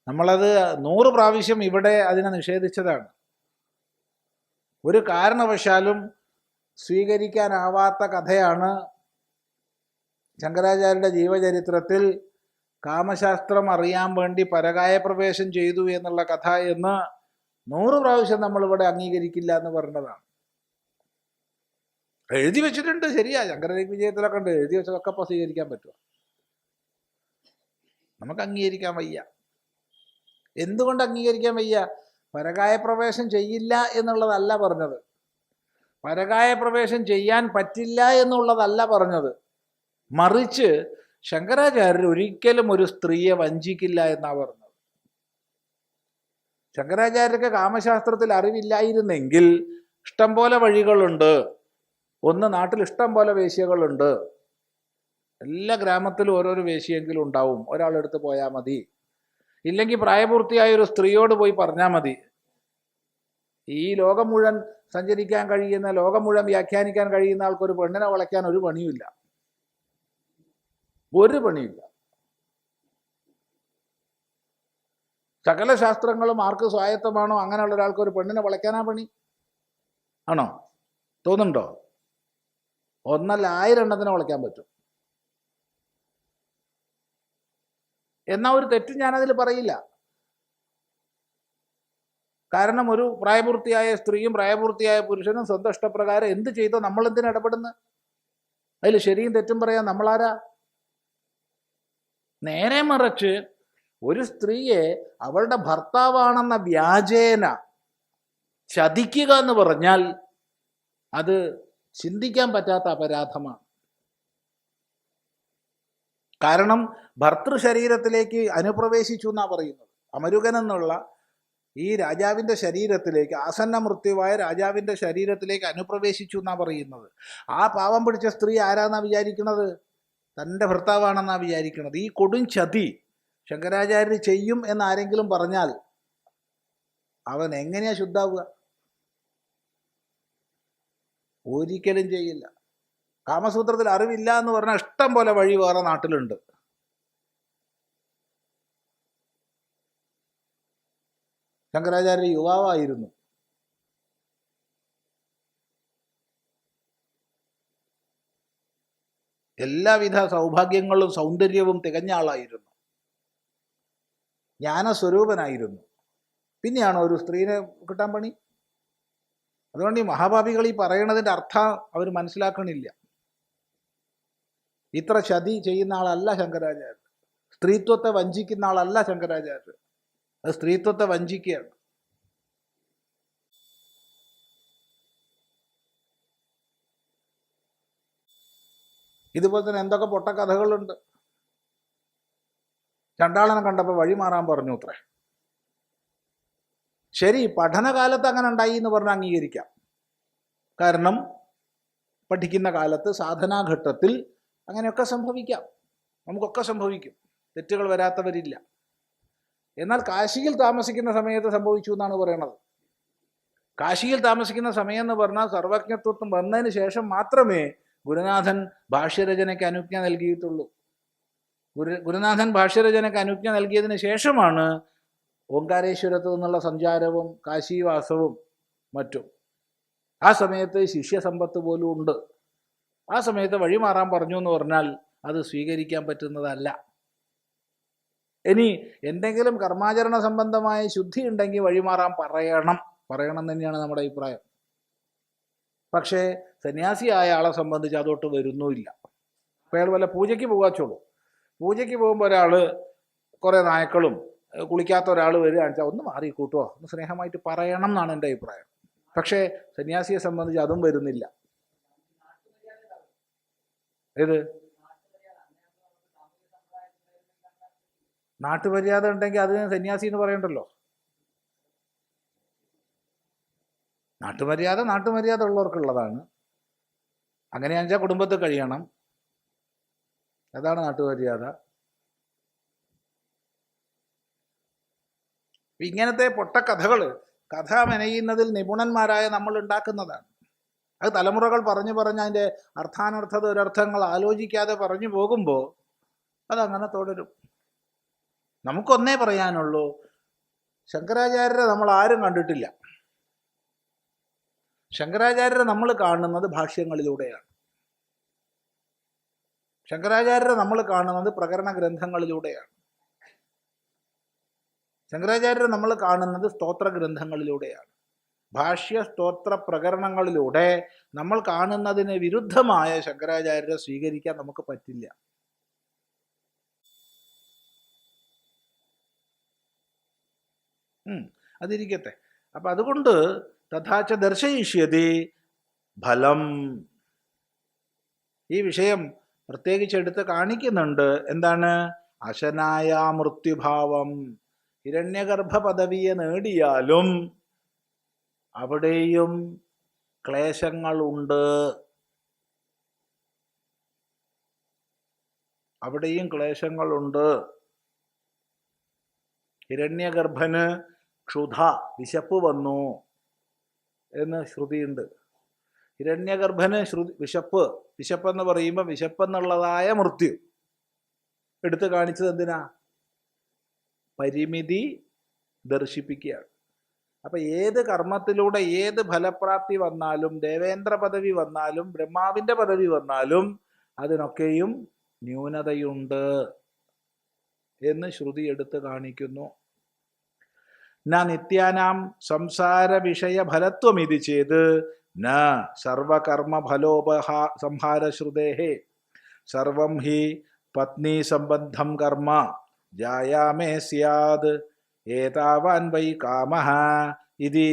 നമ്മളത് 100 പ്രാവശ്യം ഇവിടെ അതിനെ നിഷേധിച്ചതാണ്. ഒരു കാരണവശാലും സ്വീകരിക്കാനാവാത്ത കഥയാണ് ശങ്കരാചാര്യരുടെ ജീവചരിത്രത്തിൽ കാമശാസ്ത്രം അറിയാൻ വേണ്ടി പരകായ പ്രവേശം ചെയ്തു എന്നുള്ള കഥ എന്ന് 100 പ്രാവശ്യം നമ്മളിവിടെ അംഗീകരിക്കില്ല എന്ന് പറഞ്ഞതാണ്. എഴുതി വെച്ചിട്ടുണ്ട്, ശരിയാ, ശങ്കരവിജയത്തിലൊക്കെ ഉണ്ട്, എഴുതി വെച്ചതൊക്കെ ഇപ്പോൾ സ്വീകരിക്കാൻ പറ്റുമോ? നമുക്ക് അംഗീകരിക്കാൻ വയ്യ. എന്തുകൊണ്ട് അംഗീകരിക്കാൻ വയ്യ? പരകായ പ്രവേശം ചെയ്യില്ല എന്നുള്ളതല്ല പറഞ്ഞത്, പരകായ പ്രവേശം ചെയ്യാൻ പറ്റില്ല എന്നുള്ളതല്ല പറഞ്ഞത്. മറിച്ച് ശങ്കരാചാര്യർ ഒരിക്കലും ഒരു സ്ത്രീയെ വഞ്ചിക്കില്ല എന്നാ പറഞ്ഞത്. ശങ്കരാചാര്യർക്ക് കാമശാസ്ത്രത്തിൽ അറിവില്ലായിരുന്നെങ്കിൽ ഇഷ്ടം പോലെ വഴികളുണ്ട്. ഒന്ന്, നാട്ടിൽ ഇഷ്ടം പോലെ വേശ്യകളുണ്ട്. എല്ലാ ഗ്രാമത്തിലും ഓരോരോ വേശ്യയെങ്കിലും ഉണ്ടാവും, ഒരാളെടുത്ത് പോയാൽ മതി. ഇല്ലെങ്കിൽ പ്രായപൂർത്തിയായ ഒരു സ്ത്രീയോട് പോയി പറഞ്ഞാൽ മതി. ഈ ലോകം മുഴുവൻ സഞ്ചരിക്കാൻ കഴിയുന്ന, ലോകം മുഴുവൻ വ്യാഖ്യാനിക്കാൻ കഴിയുന്ന ആൾക്കൊരു പെണ്ണിനെ വളയ്ക്കാൻ ഒരു പണിയുമില്ല, ഒരു പണിയില്ല. സകല ശാസ്ത്രങ്ങളും ആർക്ക് സ്വായത്തമാണോ അങ്ങനെയുള്ള ഒരാൾക്ക് ഒരു പെണ്ണിനെ വളയ്ക്കാനാ പണി ആണോ? തോന്നുന്നുണ്ടോ? 1 അല്ല 1000 എണ്ണത്തിനെ വളയ്ക്കാൻ പറ്റും. എന്നാ ഒരു തെറ്റും ഞാനതിൽ പറയില്ല. കാരണം ഒരു പ്രായപൂർത്തിയായ സ്ത്രീയും പ്രായപൂർത്തിയായ പുരുഷനും സ്വന്തം ഇഷ്ടപ്രകാരം എന്ത് ചെയ്തോ നമ്മൾ എന്തിനാ ഇടപെടുന്നത്? അതിൽ ശരിയും തെറ്റും പറയാൻ നമ്മളാരാ? നേരെ മറിച്ച് ഒരു സ്ത്രീയെ അവളുടെ ഭർത്താവാണെന്ന വ്യാജേന ചതിക്കുക എന്ന് പറഞ്ഞാൽ അത് ചിന്തിക്കാൻ പറ്റാത്ത അപരാധമാണ്. കാരണം ഭർത്തൃ ശരീരത്തിലേക്ക് അനുപ്രവേശിച്ചു എന്നാണ് പറയുന്നത്. അമരുകൻ എന്നുള്ള ഈ രാജാവിൻ്റെ ശരീരത്തിലേക്ക്, ആസന്ന മൃത്യുവായ രാജാവിൻ്റെ ശരീരത്തിലേക്ക് അനുപ്രവേശിച്ചു എന്നാണ് പറയുന്നത്. ആ പാവം പിടിച്ച സ്ത്രീ ആരാന്നാണ് വിചാരിക്കുന്നത്? തൻ്റെ ഭർത്താവാണെന്നാണ് വിചാരിക്കുന്നത്. ഈ കൊടും ചതി ശങ്കരാചാര്യർ ചെയ്യും എന്നാരെങ്കിലും പറഞ്ഞാൽ അവൻ എങ്ങനെയാ ശുദ്ധാവുക? ഒരിക്കലും ചെയ്യില്ല. കാമസൂത്രത്തിൽ അറിവില്ല എന്ന് പറഞ്ഞാൽ ഇഷ്ടം പോലെ വഴി വേറെ നാട്ടിലുണ്ട്. ശങ്കരാചാര്യ യുവാവായിരുന്നു. എല്ലാവിധ സൗഭാഗ്യങ്ങളും സൗന്ദര്യവും തികഞ്ഞ ആളായിരുന്നു. ജ്ഞാനസ്വരൂപനായിരുന്നു. പിന്നെയാണോ ഒരു സ്ത്രീനെ കിട്ടാൻ പണി? അതുകൊണ്ട് ഈ മഹാഭാവികൾ ഈ പറയണതിൻ്റെ അർത്ഥം അവർ മനസ്സിലാക്കണില്ല. ഇത്ര ചതി ചെയ്യുന്ന ആളല്ല ശങ്കരാചാര്യർ. സ്ത്രീത്വത്തെ വഞ്ചിക്കുന്ന ആളല്ല ശങ്കരാചാര്യർ. അത് സ്ത്രീത്വത്തെ വഞ്ചിക്കുകയാണ്. ഇതുപോലെ തന്നെ എന്തൊക്കെ പൊട്ടക്കഥകളുണ്ട്. ചണ്ടാളനെ കണ്ടപ്പോൾ വഴി മാറാൻ പറഞ്ഞു അത്രേ. ശരി, പഠനകാലത്ത് അങ്ങനെ ഉണ്ടായി എന്ന് പറഞ്ഞ് അംഗീകരിക്കാം. കാരണം പഠിക്കുന്ന കാലത്ത് സാധനാഘട്ടത്തിൽ അങ്ങനെയൊക്കെ സംഭവിക്കാം. നമുക്കൊക്കെ സംഭവിക്കും. തെറ്റുകൾ വരാത്തവരില്ല. എന്നാൽ കാശിയിൽ താമസിക്കുന്ന സമയത്ത് സംഭവിച്ചു എന്നാണ് പറയണത്. കാശിയിൽ താമസിക്കുന്ന സമയം എന്ന് പറഞ്ഞാൽ സർവജ്ഞത്വം വന്നതിന് ശേഷം മാത്രമേ ഗുരുനാഥൻ ഭാഷ്യരചനയ്ക്ക് അനുജ്ഞ നൽകിയിട്ടുള്ളൂ. ഗുരുനാഥൻ ഭാഷ്യരചനയ്ക്ക് അനുജ്ഞ നൽകിയതിന് ശേഷമാണ് ഓങ്കാരേശ്വരത്തു നിന്നുള്ള സഞ്ചാരവും കാശീവാസവും മറ്റും. ആ സമയത്ത് ശിഷ്യസമ്പത്ത് പോലും ഉണ്ട്. ആ സമയത്ത് വഴി മാറാൻ പറഞ്ഞു എന്ന് പറഞ്ഞാൽ അത് സ്വീകരിക്കാൻ പറ്റുന്നതല്ല. ഇനി എന്തെങ്കിലും കർമാചരണ സംബന്ധമായ ശുദ്ധി ഉണ്ടെങ്കിൽ വഴിമാറാൻ പറയണം തന്നെയാണ് നമ്മുടെ അഭിപ്രായം. പക്ഷേ സന്യാസിയായ ആളെ സംബന്ധിച്ച് അതോട്ട് വരുന്നുമില്ല. അപ്പോൾ അയാൾ വല്ല പൂജയ്ക്ക് പോകാച്ചുള്ളൂ. പൂജയ്ക്ക് പോകുമ്പോൾ ഒരാൾ കുറേ നായക്കളും കുളിക്കാത്ത ഒരാൾ വരികയാണെന്ന് വെച്ചാൽ ഒന്ന് മാറി കൂട്ടുമോ, ഒന്ന് സ്നേഹമായിട്ട് പറയണം എന്നാണ് എൻ്റെ അഭിപ്രായം. പക്ഷേ സന്യാസിയെ സംബന്ധിച്ച് അതും വരുന്നില്ല. ഏത് നാട്ടുമര്യാദ ഉണ്ടെങ്കിൽ അതിന് സന്യാസി എന്ന് പറയണ്ടല്ലോ. നാട്ടുമര്യാദ ഉള്ളവർക്കുള്ളതാണ്. അങ്ങനെയാണെന്ന് വെച്ചാൽ കുടുംബത്തിൽ കഴിയണം. അതാണ് നാട്ടുമര്യാദ. ഇങ്ങനത്തെ പൊട്ടക്കഥകൾ കഥ മെനയുന്നതിൽ നിപുണന്മാരായ നമ്മൾ ഉണ്ടാക്കുന്നതാണ്. അത് തലമുറകൾ പറഞ്ഞു അതിൻ്റെ അർത്ഥാനർത്ഥത ഒരർത്ഥങ്ങൾ ആലോചിക്കാതെ പറഞ്ഞു പോകുമ്പോൾ അതങ്ങനെ തുടരും. നമുക്കൊന്നേ പറയാനുള്ളൂ, ശങ്കരാചാര്യരെ നമ്മൾ ആരും കണ്ടിട്ടില്ല. ശങ്കരാചാര്യരെ നമ്മൾ കാണുന്നത് ഭാഷ്യങ്ങളിലൂടെയാണ്. ശങ്കരാചാര്യരെ നമ്മൾ കാണുന്നത് പ്രകരണ ഗ്രന്ഥങ്ങളിലൂടെയാണ്. ശങ്കരാചാര്യരെ നമ്മൾ കാണുന്നത് സ്തോത്ര ഗ്രന്ഥങ്ങളിലൂടെയാണ്. ഭാഷ്യ സ്തോത്ര പ്രകരണങ്ങളിലൂടെ നമ്മൾ കാണുന്നതിന് വിരുദ്ധമായ ശങ്കരാചാര്യരെ സ്വീകരിക്കാൻ നമുക്ക് പറ്റില്ല. അതിരിക്കട്ടെ. അപ്പം അതുകൊണ്ട് തഥാച ദർശയിഷ്യതി ഫലം, ഈ വിഷയം പ്രത്യേകിച്ച് എടുത്ത് കാണിക്കുന്നുണ്ട്. എന്താണ്? അശനായ മൃത്യുഭാവം. ഹിരണ്യഗർഭ പദവിയെ നേടിയാലും അവിടെയും ക്ലേശങ്ങളുണ്ട്. ഹിരണ്യഗർഭന് ക്ഷുധ, വിശപ്പ് വന്നു എന്ന് ശ്രുതിയുണ്ട്. ഹിരണ്യഗർഭന് വിശപ്പെന്ന് പറയുമ്പോൾ വിശപ്പെന്നുള്ളതായ മൃത്യു എടുത്തു കാണിച്ചത് എന്തിനാ? പരിമിതി ദർശിപ്പിക്കുകയാണ്. അപ്പം ഏത് കർമ്മത്തിലൂടെ ഏത് ഫലപ്രാപ്തി വന്നാലും, ദേവേന്ദ്ര പദവി വന്നാലും, ബ്രഹ്മാവിൻ്റെ പദവി വന്നാലും അതിനൊക്കെയും ന്യൂനതയുണ്ട് എന്ന് ശ്രുതി എടുത്ത് കാണിക്കുന്നു. ന നിത്യാനാം സംസാര വിഷയ ഫലത്വമിതി ചേത് ന സർവകർമ്മ സംഹാരശ്രുതേഹേ സർവം ഹി പത്നി സംബന്ധം കർമ്മ ജായാമേ സ്യാദ് ഏതാവാൻ വൈ കാമഃ ഇതി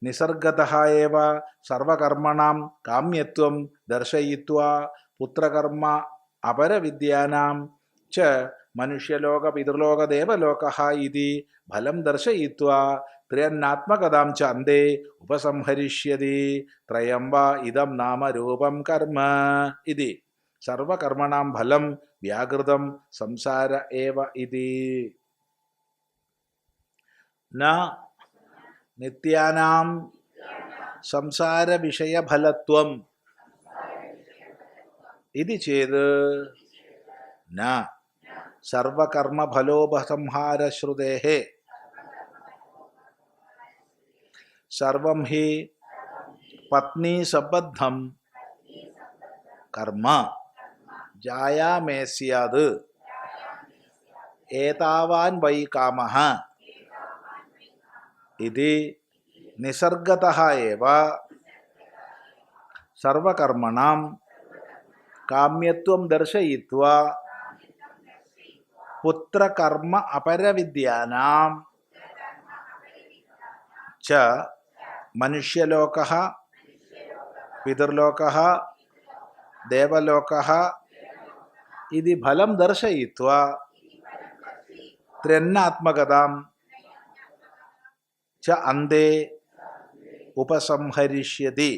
നിസർഗതഃ ഏവ സർവകർമ്മണാം കാമ്യത്വം ദർശയിത്വാ പുത്രകർമ്മ അപരവിദ്യാനാം ച മനുഷ്യലോക പിതൃലോക ദേവലോകഃ ഇതി ഫലം ദർശയിത്വാ ത്രയന്നാത്മകതാം ച അന്തേ ഉപസംഹരിഷ്യതി ത്രയം വാ ഇദം നാമ രൂപം കർമ്മ ഇതി സർവകർമ്മണാം ഫലം വ്യാകൃതം സംസാര ഏവ ഇതി ന നിത്യാനാം സംസാര വിഷയഫലത്വം ഇതി ചേത് ന സർവകർമ്മഫലോപസംഹാരശ്രുതേഃ സർവം ഹി പത്നീസംബദ്ധം കർമ്മ ജായാമേ സ്യാത് ഏതാവാൻ വൈ കാമഃ ഇതി നിസർഗതഃ ഏവ സർവകർമ്മണാം കാമ്യത്വം ദർശയിത്വാ പുത്രകർമ്മ അപരവിദ്യാനാം ച മനുഷ്യലോകഃ പിതൃലോകഃ ദേവലോകഃ ഇതി ഫലം ദർശയിത്വാ ത്രയന്നാത്മകതാം ച അന്തേ ഉപസംഹരിഷ്യതി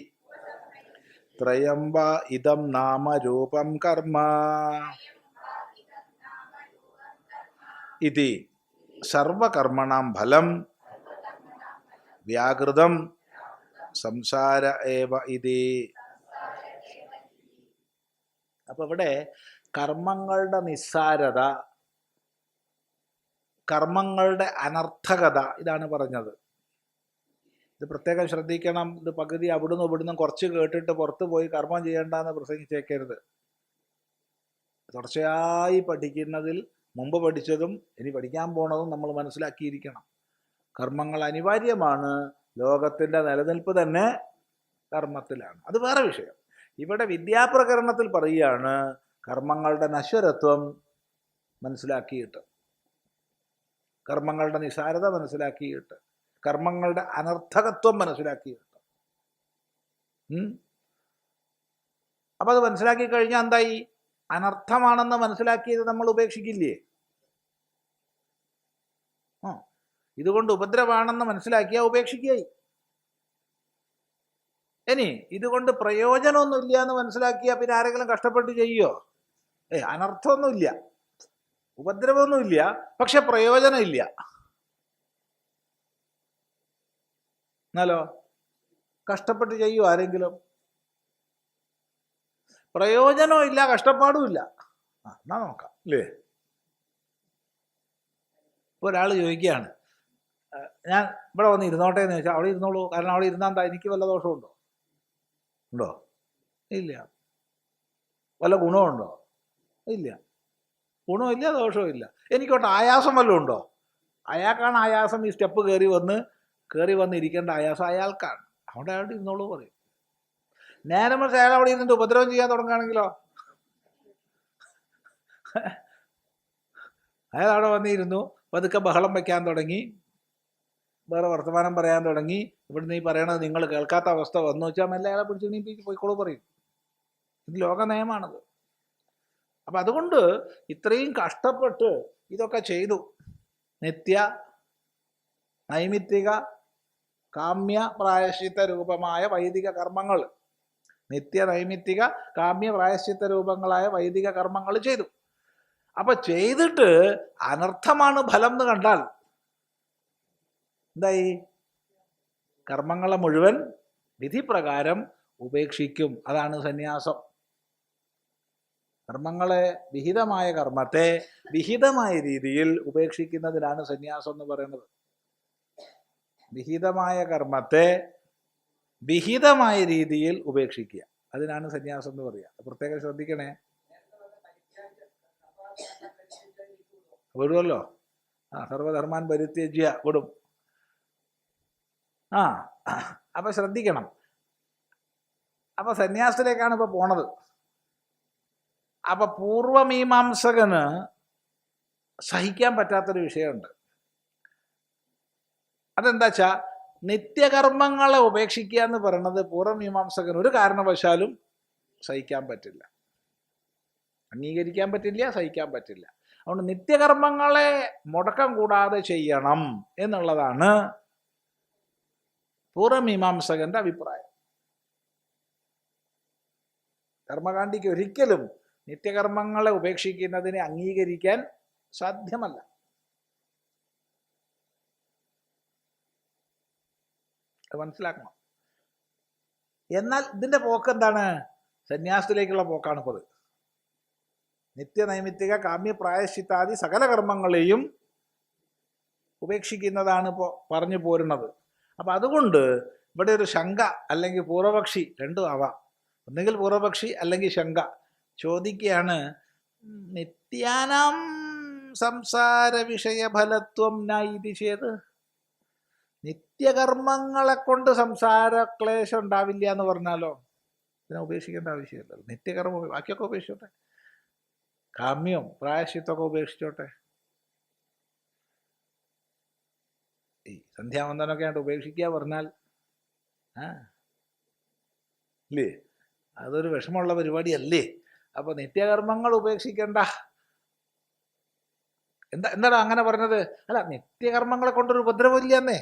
ത്രയം വാ ഇദം നാമ രൂപം കർമ്മ ഇതി സർവകർമ്മണാം ഫലം വ്യാകൃതം സംസാര ഏവ ഇതി. അപ്പൊ ഇവിടെ കർമ്മങ്ങളുടെ നിസ്സാരത, കർമ്മങ്ങളുടെ അനർത്ഥകത ഇതാണ് പറഞ്ഞത്. ഇത് പ്രത്യേകം ശ്രദ്ധിക്കണം. ഇത് പകുതി അവിടുന്ന് ഇവിടുന്ന് കുറച്ച് കേട്ടിട്ട് പുറത്ത് പോയി കർമ്മം ചെയ്യേണ്ടെന്ന് പ്രസംഗിച്ചേക്കരുത്. തുടർച്ചയായി പഠിക്കുന്നതിൽ മുമ്പ് പഠിച്ചതും ഇനി പഠിക്കാൻ പോണതും നമ്മൾ മനസ്സിലാക്കിയിരിക്കണം. കർമ്മങ്ങൾ അനിവാര്യമാണ്. ലോകത്തിൻ്റെ നിലനിൽപ്പ് തന്നെ കർമ്മത്തിലാണ്. അത് വേറെ വിഷയം. ഇവിടെ വിദ്യാപ്രകരണത്തിൽ പറയുകയാണ് കർമ്മങ്ങളുടെ നശ്വരത്വം മനസ്സിലാക്കിയിട്ട്, കർമ്മങ്ങളുടെ നിസാരത മനസ്സിലാക്കിയിട്ട്, കർമ്മങ്ങളുടെ അനർത്ഥകത്വം മനസ്സിലാക്കിയിട്ട്. അപ്പം അത് മനസ്സിലാക്കി കഴിഞ്ഞാൽ എന്തായി? അനർത്ഥമാണെന്ന് മനസ്സിലാക്കിയത് നമ്മൾ ഉപേക്ഷിക്കില്ലേ? ഇതുകൊണ്ട് ഉപദ്രവമാണെന്ന് മനസ്സിലാക്കിയാൽ ഉപേക്ഷിക്കുകയായി. ഇനി ഇതുകൊണ്ട് പ്രയോജനമൊന്നുമില്ല എന്ന് മനസ്സിലാക്കിയാൽ പിന്നെ ആരെങ്കിലും കഷ്ടപ്പെട്ട് ചെയ്യുമോ? അനർത്ഥമൊന്നുമില്ല, ഉപദ്രവമൊന്നുമില്ല, പക്ഷെ പ്രയോജനമില്ല. എന്നാലോ കഷ്ടപ്പെട്ട് ചെയ്യുമോ ആരെങ്കിലും? പ്രയോജനവും ഇല്ല, കഷ്ടപ്പാടും ഇല്ല. എന്നാ നോക്കാം അല്ലേ? ഇപ്പോൾ ഒരാൾ ചോദിക്കുകയാണ്, ഞാൻ ഇവിടെ വന്ന് ഇരുന്നോട്ടെ എന്ന് ചോദിച്ചാൽ അവിടെ ഇരുന്നോളൂ, കാരണം അവിടെ ഇരുന്നാൽ എന്താ എനിക്ക് വല്ല ദോഷമുണ്ടോ? ഉണ്ടോ? ഇല്ല. വല്ല ഗുണമുണ്ടോ? ഇല്ല. ഗുണമില്ല, ദോഷവും ഇല്ല. എനിക്കോട്ടെ ആയാസം വല്ലതും ഉണ്ടോ? അയാൾക്കാണ് ആയാസം. ഈ സ്റ്റെപ്പ് കയറി വന്ന് ഇരിക്കേണ്ട ആയാസം അയാൾക്കാണ്. അവിടെ അയാളുടെ ഇരുന്നോളൂ പറയും. നേരെ മറിച്ച് അയാൾ അവിടെ ഇരുന്നിട്ട് ഉപദ്രവം ചെയ്യാൻ തുടങ്ങുകയാണെങ്കിലോ? അയാൾ അവിടെ വന്നിരുന്നു, പതുക്കെ ബഹളം വയ്ക്കാൻ തുടങ്ങി, വേറെ വർത്തമാനം പറയാൻ തുടങ്ങി. ഇവിടുന്ന് ഈ പറയണത് നിങ്ങൾ കേൾക്കാത്ത അവസ്ഥ വന്നു വെച്ചാൽ മെല്ലെ അയാളെ പിടിച്ച് നീ പോയിക്കോളൂ പറയും. ഇത് ലോക നിയമമാണത്. അപ്പം അതുകൊണ്ട് ഇത്രയും കഷ്ടപ്പെട്ട് ഇതൊക്കെ ചെയ്തു. നിത്യ നൈമിത്തിക കാമ്യ പ്രായശ്ചിത്ത രൂപമായ വൈദിക കർമ്മങ്ങൾ, നിത്യ നൈമിത്തിക കാമ്യ പ്രായശ്ചിത്ത രൂപങ്ങളായ വൈദിക കർമ്മങ്ങൾ ചെയ്തു. അപ്പൊ ചെയ്തിട്ട് അനർത്ഥമാണ് ഫലം എന്ന് കണ്ടാൽ എന്തായി? കർമ്മങ്ങളെ മുഴുവൻ വിധിപ്രകാരം ഉപേക്ഷിക്കും. അതാണ് സന്യാസം. കർമ്മങ്ങളെ, വിഹിതമായ കർമ്മത്തെ വിഹിതമായ രീതിയിൽ ഉപേക്ഷിക്കുന്നതിനാണ് സന്യാസം എന്ന് പറയുന്നത്. വിഹിതമായ കർമ്മത്തെ വിഹിതമായ രീതിയിൽ ഉപേക്ഷിക്കുക, അതിനാണ് സന്യാസം എന്ന് പറയുക. പ്രത്യേകം ശ്രദ്ധിക്കണേ. വിടുമല്ലോ. സർവധർമാൻ പരിത്യജ്യ വിടും. അപ്പൊ ശ്രദ്ധിക്കണം. അപ്പൊ സന്യാസത്തിലേക്കാണ് ഇപ്പൊ പോണത്. അപ്പൊ പൂർവമീമാംസകന് സഹിക്കാൻ പറ്റാത്തൊരു വിഷയമുണ്ട്. അതെന്താ വെച്ചാ, നിത്യകർമ്മങ്ങളെ ഉപേക്ഷിക്കുക എന്ന് പറയുന്നത് പൂർവമീമാംസകന് ഒരു കാരണവശാലും സഹിക്കാൻ പറ്റില്ല, അംഗീകരിക്കാൻ പറ്റില്ല, സഹിക്കാൻ പറ്റില്ല. അതുകൊണ്ട് നിത്യകർമ്മങ്ങളെ മുടക്കം കൂടാതെ ചെയ്യണം എന്നുള്ളതാണ് പൂർവമീമാംസകന്റെ അഭിപ്രായം. കർമ്മകാണ്ഡിക്ക് ഒരിക്കലും നിത്യകർമ്മങ്ങളെ ഉപേക്ഷിക്കുന്നതിനെ അംഗീകരിക്കാൻ സാധ്യമല്ല. അത് മനസ്സിലാക്കണം. എന്നാൽ ഇതിന്റെ പോക്ക് എന്താണ്? സന്യാസത്തിലേക്കുള്ള പോക്കാണ് ഇപ്പോൾ. നിത്യനൈമിത്തിക കാമ്യ പ്രായശ്ചിത്താദി സകല കർമ്മങ്ങളെയും ഉപേക്ഷിക്കുന്നതാണ് ഇപ്പോൾ പറഞ്ഞു പോരുന്നത്. അപ്പം അതുകൊണ്ട് ഇവിടെ ഒരു ശങ്ക അല്ലെങ്കിൽ പൂർവപക്ഷി രണ്ടും ആവാം. ഒന്നുകിൽ പൂർവപക്ഷി അല്ലെങ്കിൽ ശങ്ക ചോദിക്കുകയാണ്, നിത്യാനാം സംസാര വിഷയഫലത്വം നൈതി ചെയ്ത്, നിത്യകർമ്മങ്ങളെ കൊണ്ട് സംസാര ക്ലേശം ഉണ്ടാവില്ല എന്ന് പറഞ്ഞാലോ ഇതിനെ ഉപേക്ഷിക്കേണ്ട ആവശ്യമില്ലല്ലോ. നിത്യകർമ്മം ബാക്കിയൊക്കെ ഉപേക്ഷിച്ചോട്ടെ, കാമ്യം പ്രായശ്ചിത്തൊക്കെ ഉപേക്ഷിച്ചോട്ടെ. ഈ സന്ധ്യാവന്തനൊക്കെ ആയിട്ട് ഉപേക്ഷിക്കുക പറഞ്ഞാൽ ഇല്ലേ, അതൊരു വിഷമമുള്ള പരിപാടിയല്ലേ. അപ്പൊ നിത്യകർമ്മങ്ങൾ ഉപേക്ഷിക്കണ്ട. എന്താണ് അങ്ങനെ പറഞ്ഞത്? അല്ല, നിത്യകർമ്മങ്ങളെ കൊണ്ടൊരു ഉപദ്രവമില്ലെന്നേ.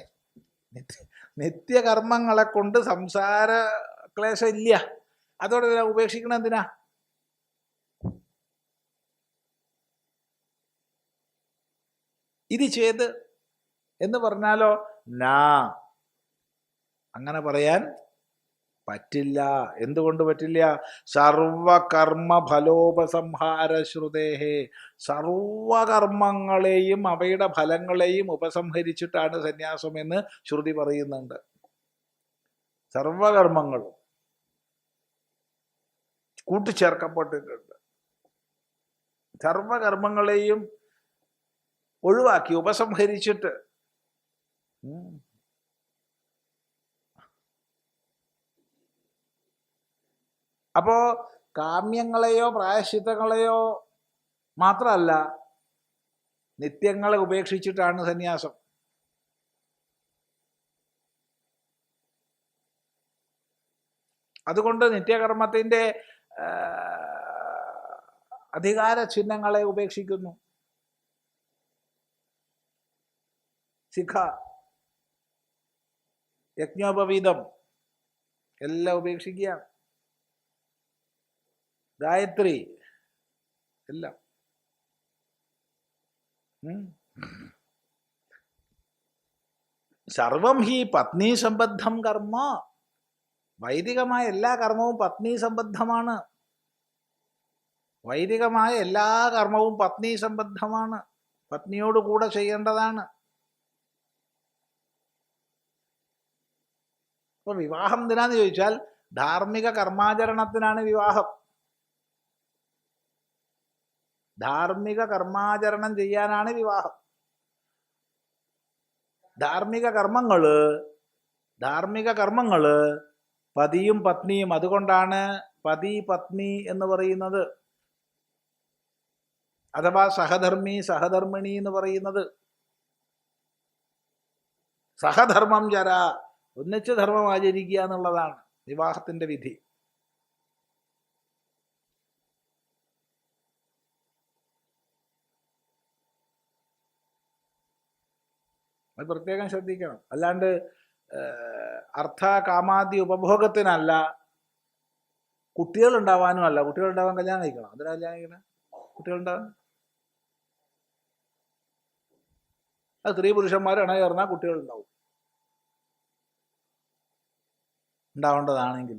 നിത്യകർമ്മങ്ങളെ കൊണ്ട് സംസാര ക്ലേശം ഇല്ല. അതോടെ ഉപേക്ഷിക്കണം എന്തിനാ? ഇത് ചെയ്ത് എന്ന് പറഞ്ഞാലോ നാ, അങ്ങനെ പറയാൻ പറ്റില്ല. എന്തുകൊണ്ട് പറ്റില്ല? സർവകർമ്മ ഫലോപസംഹാര ശ്രുതേഹേ, സർവകർമ്മങ്ങളെയും അവയുടെ ഫലങ്ങളെയും ഉപസംഹരിച്ചിട്ടാണ് സന്യാസം എന്ന് ശ്രുതി പറയുന്നുണ്ട്. സർവകർമ്മങ്ങളും കൂട്ടിച്ചേർക്കപ്പെട്ടിട്ടുണ്ട്. സർവകർമ്മങ്ങളെയും ഒഴിവാക്കി ഉപസംഹരിച്ചിട്ട്. അപ്പോ കാമ്യങ്ങളെയോ പ്രായശ്ചിത്തങ്ങളെയോ മാത്രമല്ല, നിത്യങ്ങളെ ഉപേക്ഷിച്ചിട്ടാണ് സന്യാസം. അതുകൊണ്ട് നിത്യകർമ്മത്തിൻ്റെ അധികാര ചിഹ്നങ്ങളെ ഉപേക്ഷിക്കുന്നു. ശിഖ, യജ്ഞോപവീതം എല്ലാം ഉപേക്ഷിക്കുകയാണ്. ഗായത്രി എല്ലാം. സർവം ഹി പത്നി സംബദ്ധം കർമ്മ. വൈദികമായ എല്ലാ കർമ്മവും പത്നി സംബദ്ധമാണ്. വൈദികമായ എല്ലാ കർമ്മവും പത്നി സംബദ്ധമാണ്. പത്നിയോട് കൂടെ ചെയ്യേണ്ടതാണ്. അപ്പൊ വിവാഹം എന്തിനാന്ന് ചോദിച്ചാൽ ധാർമ്മിക കർമാചരണത്തിനാണ് വിവാഹം. ധാർമ്മിക കർമാചരണം ചെയ്യാനാണ് വിവാഹം. ധാർമ്മിക കർമ്മങ്ങള് പതിയും പത്നിയും. അതുകൊണ്ടാണ് പതി പത്നി എന്ന് പറയുന്നത്, അഥവാ സഹധർമ്മി സഹധർമ്മിണി എന്ന് പറയുന്നത്. സഹധർമ്മം ചര, ഒന്നിച്ച് ധർമ്മം ആചരിക്കുക എന്നുള്ളതാണ് വിവാഹത്തിന്റെ വിധി. അത് പ്രത്യേകം ശ്രദ്ധിക്കണം. അല്ലാണ്ട് അർത്ഥ കാമാദി ഉപഭോഗത്തിനല്ല, കുട്ടികളുണ്ടാവാനും അല്ല. കുട്ടികളുണ്ടാവാൻ കല്യാണം കഴിക്കണം. അതിനാ കല്യാണം കഴിക്കണം? കുട്ടികളുണ്ടാവാൻ അത് സ്ത്രീ പുരുഷന്മാർ ഇണ ചേർന്നാൽ കുട്ടികളുണ്ടാവും, ഉണ്ടാവേണ്ടതാണെങ്കിൽ.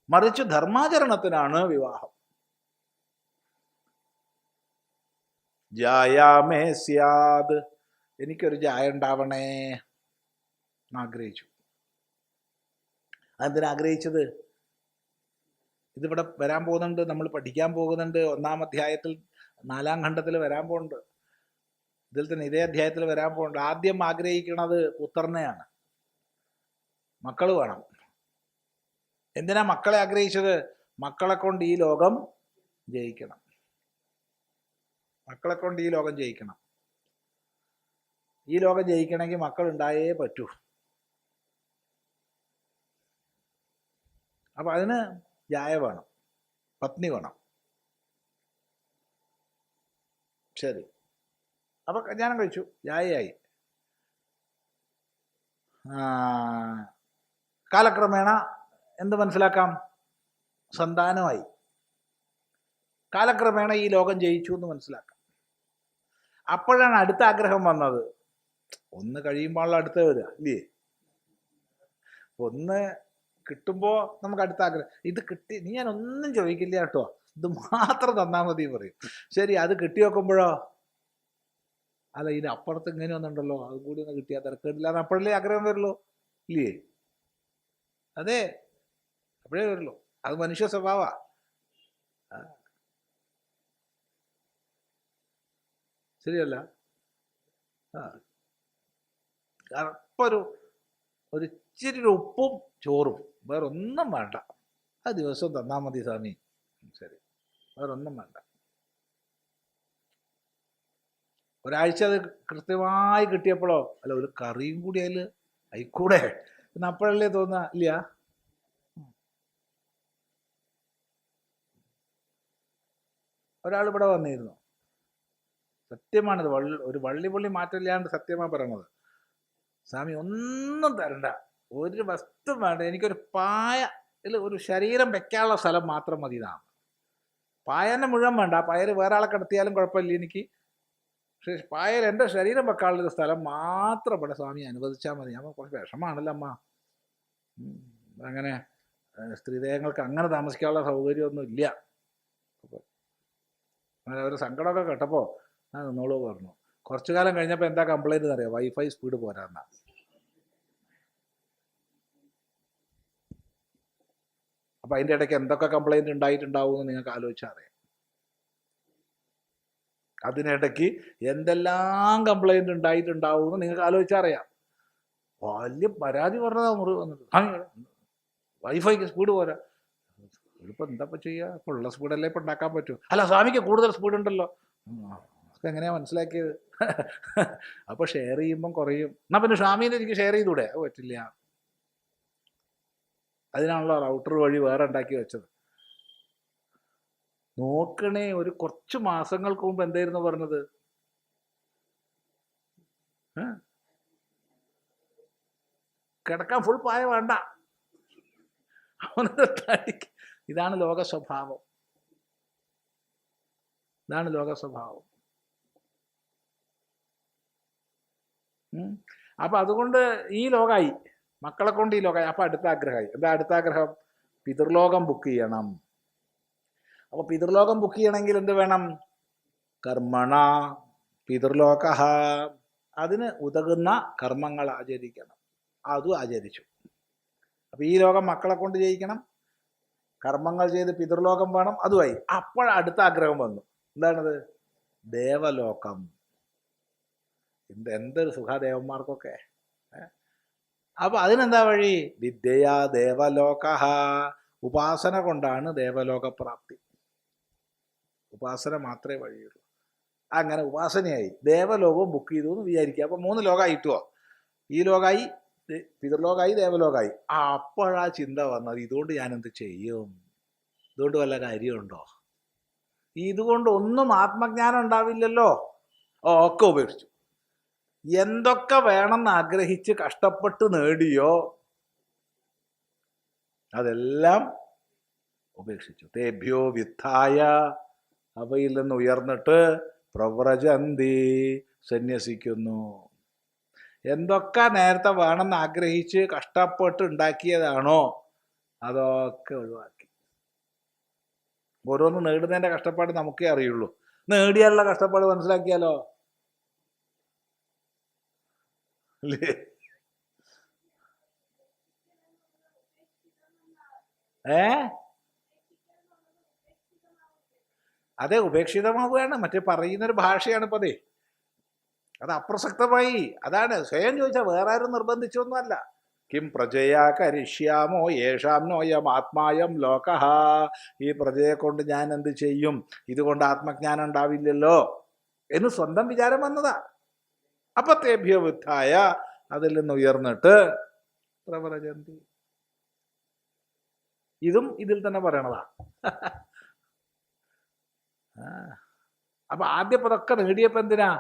മറിച്ച് ധർമാചരണത്തിനാണ് വിവാഹം. ജായാമേ സ്യാദ്, എനിക്കൊരു ജായ ഉണ്ടാവണേ എന്നാഗ്രഹിച്ചു. അതെന്തിനാഗ്രഹിച്ചത്? ഇതിവിടെ വരാൻ പോകുന്നുണ്ട്, നമ്മൾ പഠിക്കാൻ പോകുന്നുണ്ട്. 1-ാം അധ്യായത്തിൽ 4-ാം ഖണ്ഡത്തിൽ വരാൻ പോകുന്നുണ്ട്. ഇതിൽ തന്നെ ഇതേ അധ്യായത്തിൽ വരാൻ പോകുന്നുണ്ട്. ആദ്യം ആഗ്രഹിക്കുന്നത് പുത്രനെയാണ്. മക്കൾ വേണം. എന്തിനാ മക്കളെ ആഗ്രഹിച്ചത്? മക്കളെ കൊണ്ട് ഈ ലോകം ജയിക്കണം. മക്കളെ കൊണ്ട് ഈ ലോകം ജയിക്കണം. ഈ ലോകം ജയിക്കണമെങ്കിൽ മക്കൾ ഉണ്ടായേ പറ്റൂ. അപ്പൊ അതിന് ജായ വേണം, പത്നി വേണം. ശരി. അപ്പൊ കല്യാണം കഴിച്ചു, ജായയായി. കാലക്രമേണ എന്ത് മനസ്സിലാക്കാം? സന്താനമായി. കാലക്രമേണ ഈ ലോകം ജയിച്ചു എന്ന് മനസ്സിലാക്കാം. അപ്പോഴാണ് അടുത്ത ആഗ്രഹം വന്നത്. ഒന്ന് കഴിയുമ്പോൾ അടുത്ത വരിക ഇല്ലേ? ഒന്ന് കിട്ടുമ്പോൾ നമുക്ക് അടുത്ത ആഗ്രഹം, ഇത് കിട്ടി നീ ഞാൻ ഒന്നും ചോദിക്കില്ല കേട്ടോ, ഇത് മാത്രം തന്നാൽ മതി പറയും. ശരി, അത് കിട്ടി നോക്കുമ്പോഴോ, അല്ല ഇതിന് അപ്പുറത്ത് ഇങ്ങനെ ഒന്നുണ്ടല്ലോ, അത് കൂടി ഒന്ന് കിട്ടിയാൽ തിരക്കേടില്ല എന്ന് അപ്പോഴല്ലേ ആഗ്രഹം വരുള്ളൂ ഇല്ലേ? അതെ, അപ്പോഴേ വരുള്ളൂ. അത് മനുഷ്യ സ്വഭാവ. ശരിയല്ല? അപ്പൊരു ഇച്ചിരി ഉപ്പും ചോറും, വേറെ ഒന്നും വേണ്ട, ആ ദിവസവും തന്നാൽ മതി സ്വാമി. ശരി, വേറൊന്നും വേണ്ട. ഒരാഴ്ച അത് കൃത്യമായി കിട്ടിയപ്പോഴോ, അല്ല ഒരു കറിയും കൂടി അതിൽ ആയിക്കൂടെ എന്ന് അപ്പോഴല്ലേ തോന്നുക ഇല്ല? ഒരാൾ ഇവിടെ വന്നിരുന്നു, സത്യമാണിത്, ഒരു വള്ളി മാറ്റമില്ലാണ്ട് സത്യമാണ് പറയണത്. സ്വാമി ഒന്നും തരണ്ട, ഒരു വസ്തു വേണ്ട, എനിക്കൊരു പായ ഒരു ശരീരം വെക്കാനുള്ള സ്ഥലം മാത്രം മതി എന്നാണ്. പായന്നെ മുഴുവൻ വേണ്ട, പായൽ വേറെ ആളെ കിടത്തിയാലും കുഴപ്പമില്ല എനിക്ക്, പക്ഷേ പായൽ എൻ്റെ ശരീരം വെക്കാനുള്ളൊരു സ്ഥലം മാത്രം ഇവിടെ സ്വാമി അനുവദിച്ചാൽ മതി. ഞാൻ കുറച്ച് വിഷമാണല്ലോ അമ്മ, അങ്ങനെ സ്ത്രീദേഹങ്ങൾക്ക് അങ്ങനെ താമസിക്കാനുള്ള സൗകര്യമൊന്നും ഇല്ല. അങ്ങനെ ഒരു സങ്കടമൊക്കെ കേട്ടപ്പോൾ ഞാൻ നിന്നോളൂ പറഞ്ഞു. കുറച്ചു കാലം കഴിഞ്ഞപ്പോൾ എന്താ കംപ്ലൈൻറ്റ് എന്നറിയാം? വൈഫൈ സ്പീഡ് പോരാന്നാ. അപ്പം അതിൻ്റെ ഇടയ്ക്ക് എന്തൊക്കെ കംപ്ലൈൻറ്റ് ഉണ്ടായിട്ടുണ്ടാവും എന്ന് നിങ്ങൾക്ക് ആലോചിച്ചാൽ അറിയാം. അതിനിടയ്ക്ക് എന്തെല്ലാം കംപ്ലൈൻറ്റ് ഉണ്ടായിട്ടുണ്ടാവും എന്ന് നിങ്ങൾക്ക് ആലോചിച്ചാൽ അറിയാം. വലിയ പരാതി പറഞ്ഞതാ മുറി വന്നിട്ട്, വൈഫൈക്ക് സ്പീഡ് പോരാ. ഇതിപ്പോൾ എന്താ ചെയ്യുക? ഇപ്പോൾ ഉള്ള സ്പീഡല്ലേ ഇപ്പം ഉണ്ടാക്കാൻ പറ്റൂ. അല്ല സ്വാമിക്ക് കൂടുതൽ സ്പീഡ് ഉണ്ടല്ലോ. അതൊക്കെ എങ്ങനെയാണ് മനസ്സിലാക്കിയത്? അപ്പോൾ ഷെയർ ചെയ്യുമ്പം കുറയും. എന്നാൽ പിന്നെ സ്വാമീനെ എനിക്ക് ഷെയർ ചെയ്തൂടെ? അത് പറ്റില്ല. അതിനാണല്ലോ റൗട്ടർ വഴി വേറെ ഉണ്ടാക്കി വെച്ചത്. നോക്കണേ, ഒരു കുറച്ച് മാസങ്ങൾക്ക് മുമ്പ് എന്തായിരുന്നു പറഞ്ഞത്? കിടക്കാൻ ഫുൾ പായ വേണ്ട. ഇതാണ് ലോക സ്വഭാവം. ഇതാണ് ലോക സ്വഭാവം. അപ്പൊ അതുകൊണ്ട് ഈ ലോകമായി, മക്കളെ കൊണ്ട് ഈ ലോകമായി. അപ്പൊ അടുത്ത ആഗ്രഹമായി. എന്താ അടുത്ത ആഗ്രഹം? പിതൃലോകം ബുക്ക് ചെയ്യണം. അപ്പൊ പിതൃലോകം ബുക്ക് ചെയ്യണമെങ്കിൽ എന്ത് വേണം? കർമ്മണ പിതൃലോക, അതിന് ഉതകുന്ന കർമ്മങ്ങൾ ആചരിക്കണം. അതും ആചരിച്ചു. അപ്പൊ ഈ ലോകം മക്കളെ കൊണ്ട് ജയിക്കണം, കർമ്മങ്ങൾ ചെയ്ത് പിതൃലോകം വേണം, അതുമായി. അപ്പോഴടുത്ത ആഗ്രഹം വന്നു. എന്താണത്? ദേവലോകം. എന്തൊരു സുഖദേവന്മാർക്കൊക്കെ. അപ്പൊ അതിനെന്താ വഴി? വിദ്യയാ ദേവലോക, ഉപാസന കൊണ്ടാണ് ദേവലോകപ്രാപ്തി. ഉപാസന മാത്രമേ വഴിയുള്ളൂ. അങ്ങനെ ഉപാസനയായി ദേവലോകവും ബുക്ക് ചെയ്തു എന്ന് വിചാരിക്കുക. അപ്പൊ 3 ലോകമായിട്ടുവോ? ഈ ലോകമായി, പിതൃലോകമായി, ദേവലോകമായി. അപ്പോഴാ ചിന്ത വന്നത്, ഇതുകൊണ്ട് ഞാൻ എന്ത് ചെയ്യും? ഇതുകൊണ്ട് വല്ല കാര്യമുണ്ടോ? ഇതുകൊണ്ട് ഒന്നും ആത്മജ്ഞാനം ഉണ്ടാവില്ലല്ലോ. ഒക്കെ ഉപേക്ഷിച്ചു. എന്തൊക്കെ വേണമെന്ന് ആഗ്രഹിച്ച് കഷ്ടപ്പെട്ട് നേടിയോ അതെല്ലാം ഉപേക്ഷിച്ചു. തേഭ്യോ വിത്തായ, അവയിൽ നിന്ന് ഉയർന്നിട്ട് പ്രവ്രജന്തി, സന്യസിക്കുന്നു. എന്തൊക്കെ നേരത്തെ വേണമെന്ന് ആഗ്രഹിച്ച് കഷ്ടപ്പെട്ട് ഉണ്ടാക്കിയതാണോ അതൊക്കെ ഒഴിവാക്കി. ഓരോന്ന് നേടുന്നതിൻ്റെ കഷ്ടപ്പാട് നമുക്കേ അറിയുള്ളൂ. നേടിയാലുള്ള കഷ്ടപ്പാട് മനസ്സിലാക്കിയാലോ അല്ലേ? അതെ, ഉപേക്ഷിതമാവുകയാണ്. മറ്റേ പറയുന്നൊരു ഭാഷയാണ് ഇപ്പം. അത് അപ്രസക്തമായി. അതാണ് സ്വയം ചോദിച്ചാൽ, വേറെ ആരും നിർബന്ധിച്ചൊന്നുമല്ല. കിം പ്രജയാ കരിഷ്യാമോ യേഷാം നോയം ആത്മായം ലോക, ഈ പ്രജയെ കൊണ്ട് ഞാൻ എന്ത് ചെയ്യും, ഇതുകൊണ്ട് ആത്മജ്ഞാനം ഉണ്ടാവില്ലല്ലോ എന്ന് സ്വന്തം വിചാരം വന്നതാ. അപ്പത്തേഭ്യോ വിത്തായ, അതിൽ നിന്ന് ഉയർന്നിട്ട് പ്രവ്രജന്തി. ഇതും ഇതിൽ തന്നെ പറയണതാ. അപ്പൊ ആദ്യം ഇതൊക്കെ നേടിയപ്പോ എന്തിനാ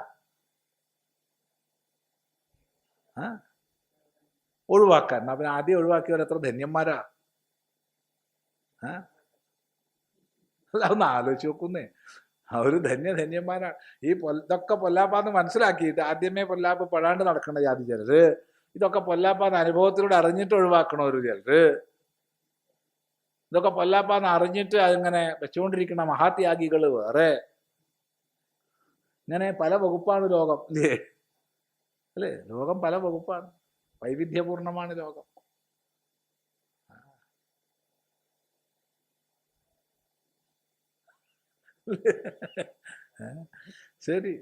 ഒഴിവാക്കാൻ? അവൻ ആദ്യം ഒഴിവാക്കിയവർ എത്ര ധന്യന്മാരാ. അതൊന്ന് ആലോചിച്ച് നോക്കുന്നേ. അവര് ധന്യന്മാരാണ്. ഇതൊക്കെ പൊല്ലാപ്പാന്ന് മനസ്സിലാക്കിയിട്ട് ആദ്യമേ പൊല്ലാപ്പ് പെടാണ്ട് നടക്കണ ജാതി ചിലര്, ഇതൊക്കെ പൊല്ലാപ്പാന്ന് അനുഭവത്തിലൂടെ അറിഞ്ഞിട്ട് ഒഴിവാക്കണവര് ചിലര്, ഇതൊക്കെ പൊല്ലാപ്പാന്ന് അറിഞ്ഞിട്ട് അതിങ്ങനെ വെച്ചുകൊണ്ടിരിക്കുന്ന മഹാത്യാഗികള് വേറെ. ഇങ്ങനെ പല വകുപ്പാണ് ലോകം, അല്ലേ? ലോകം പല വകുപ്പാണ്, വൈവിധ്യപൂർണമാണ് ലോകം. ശരി.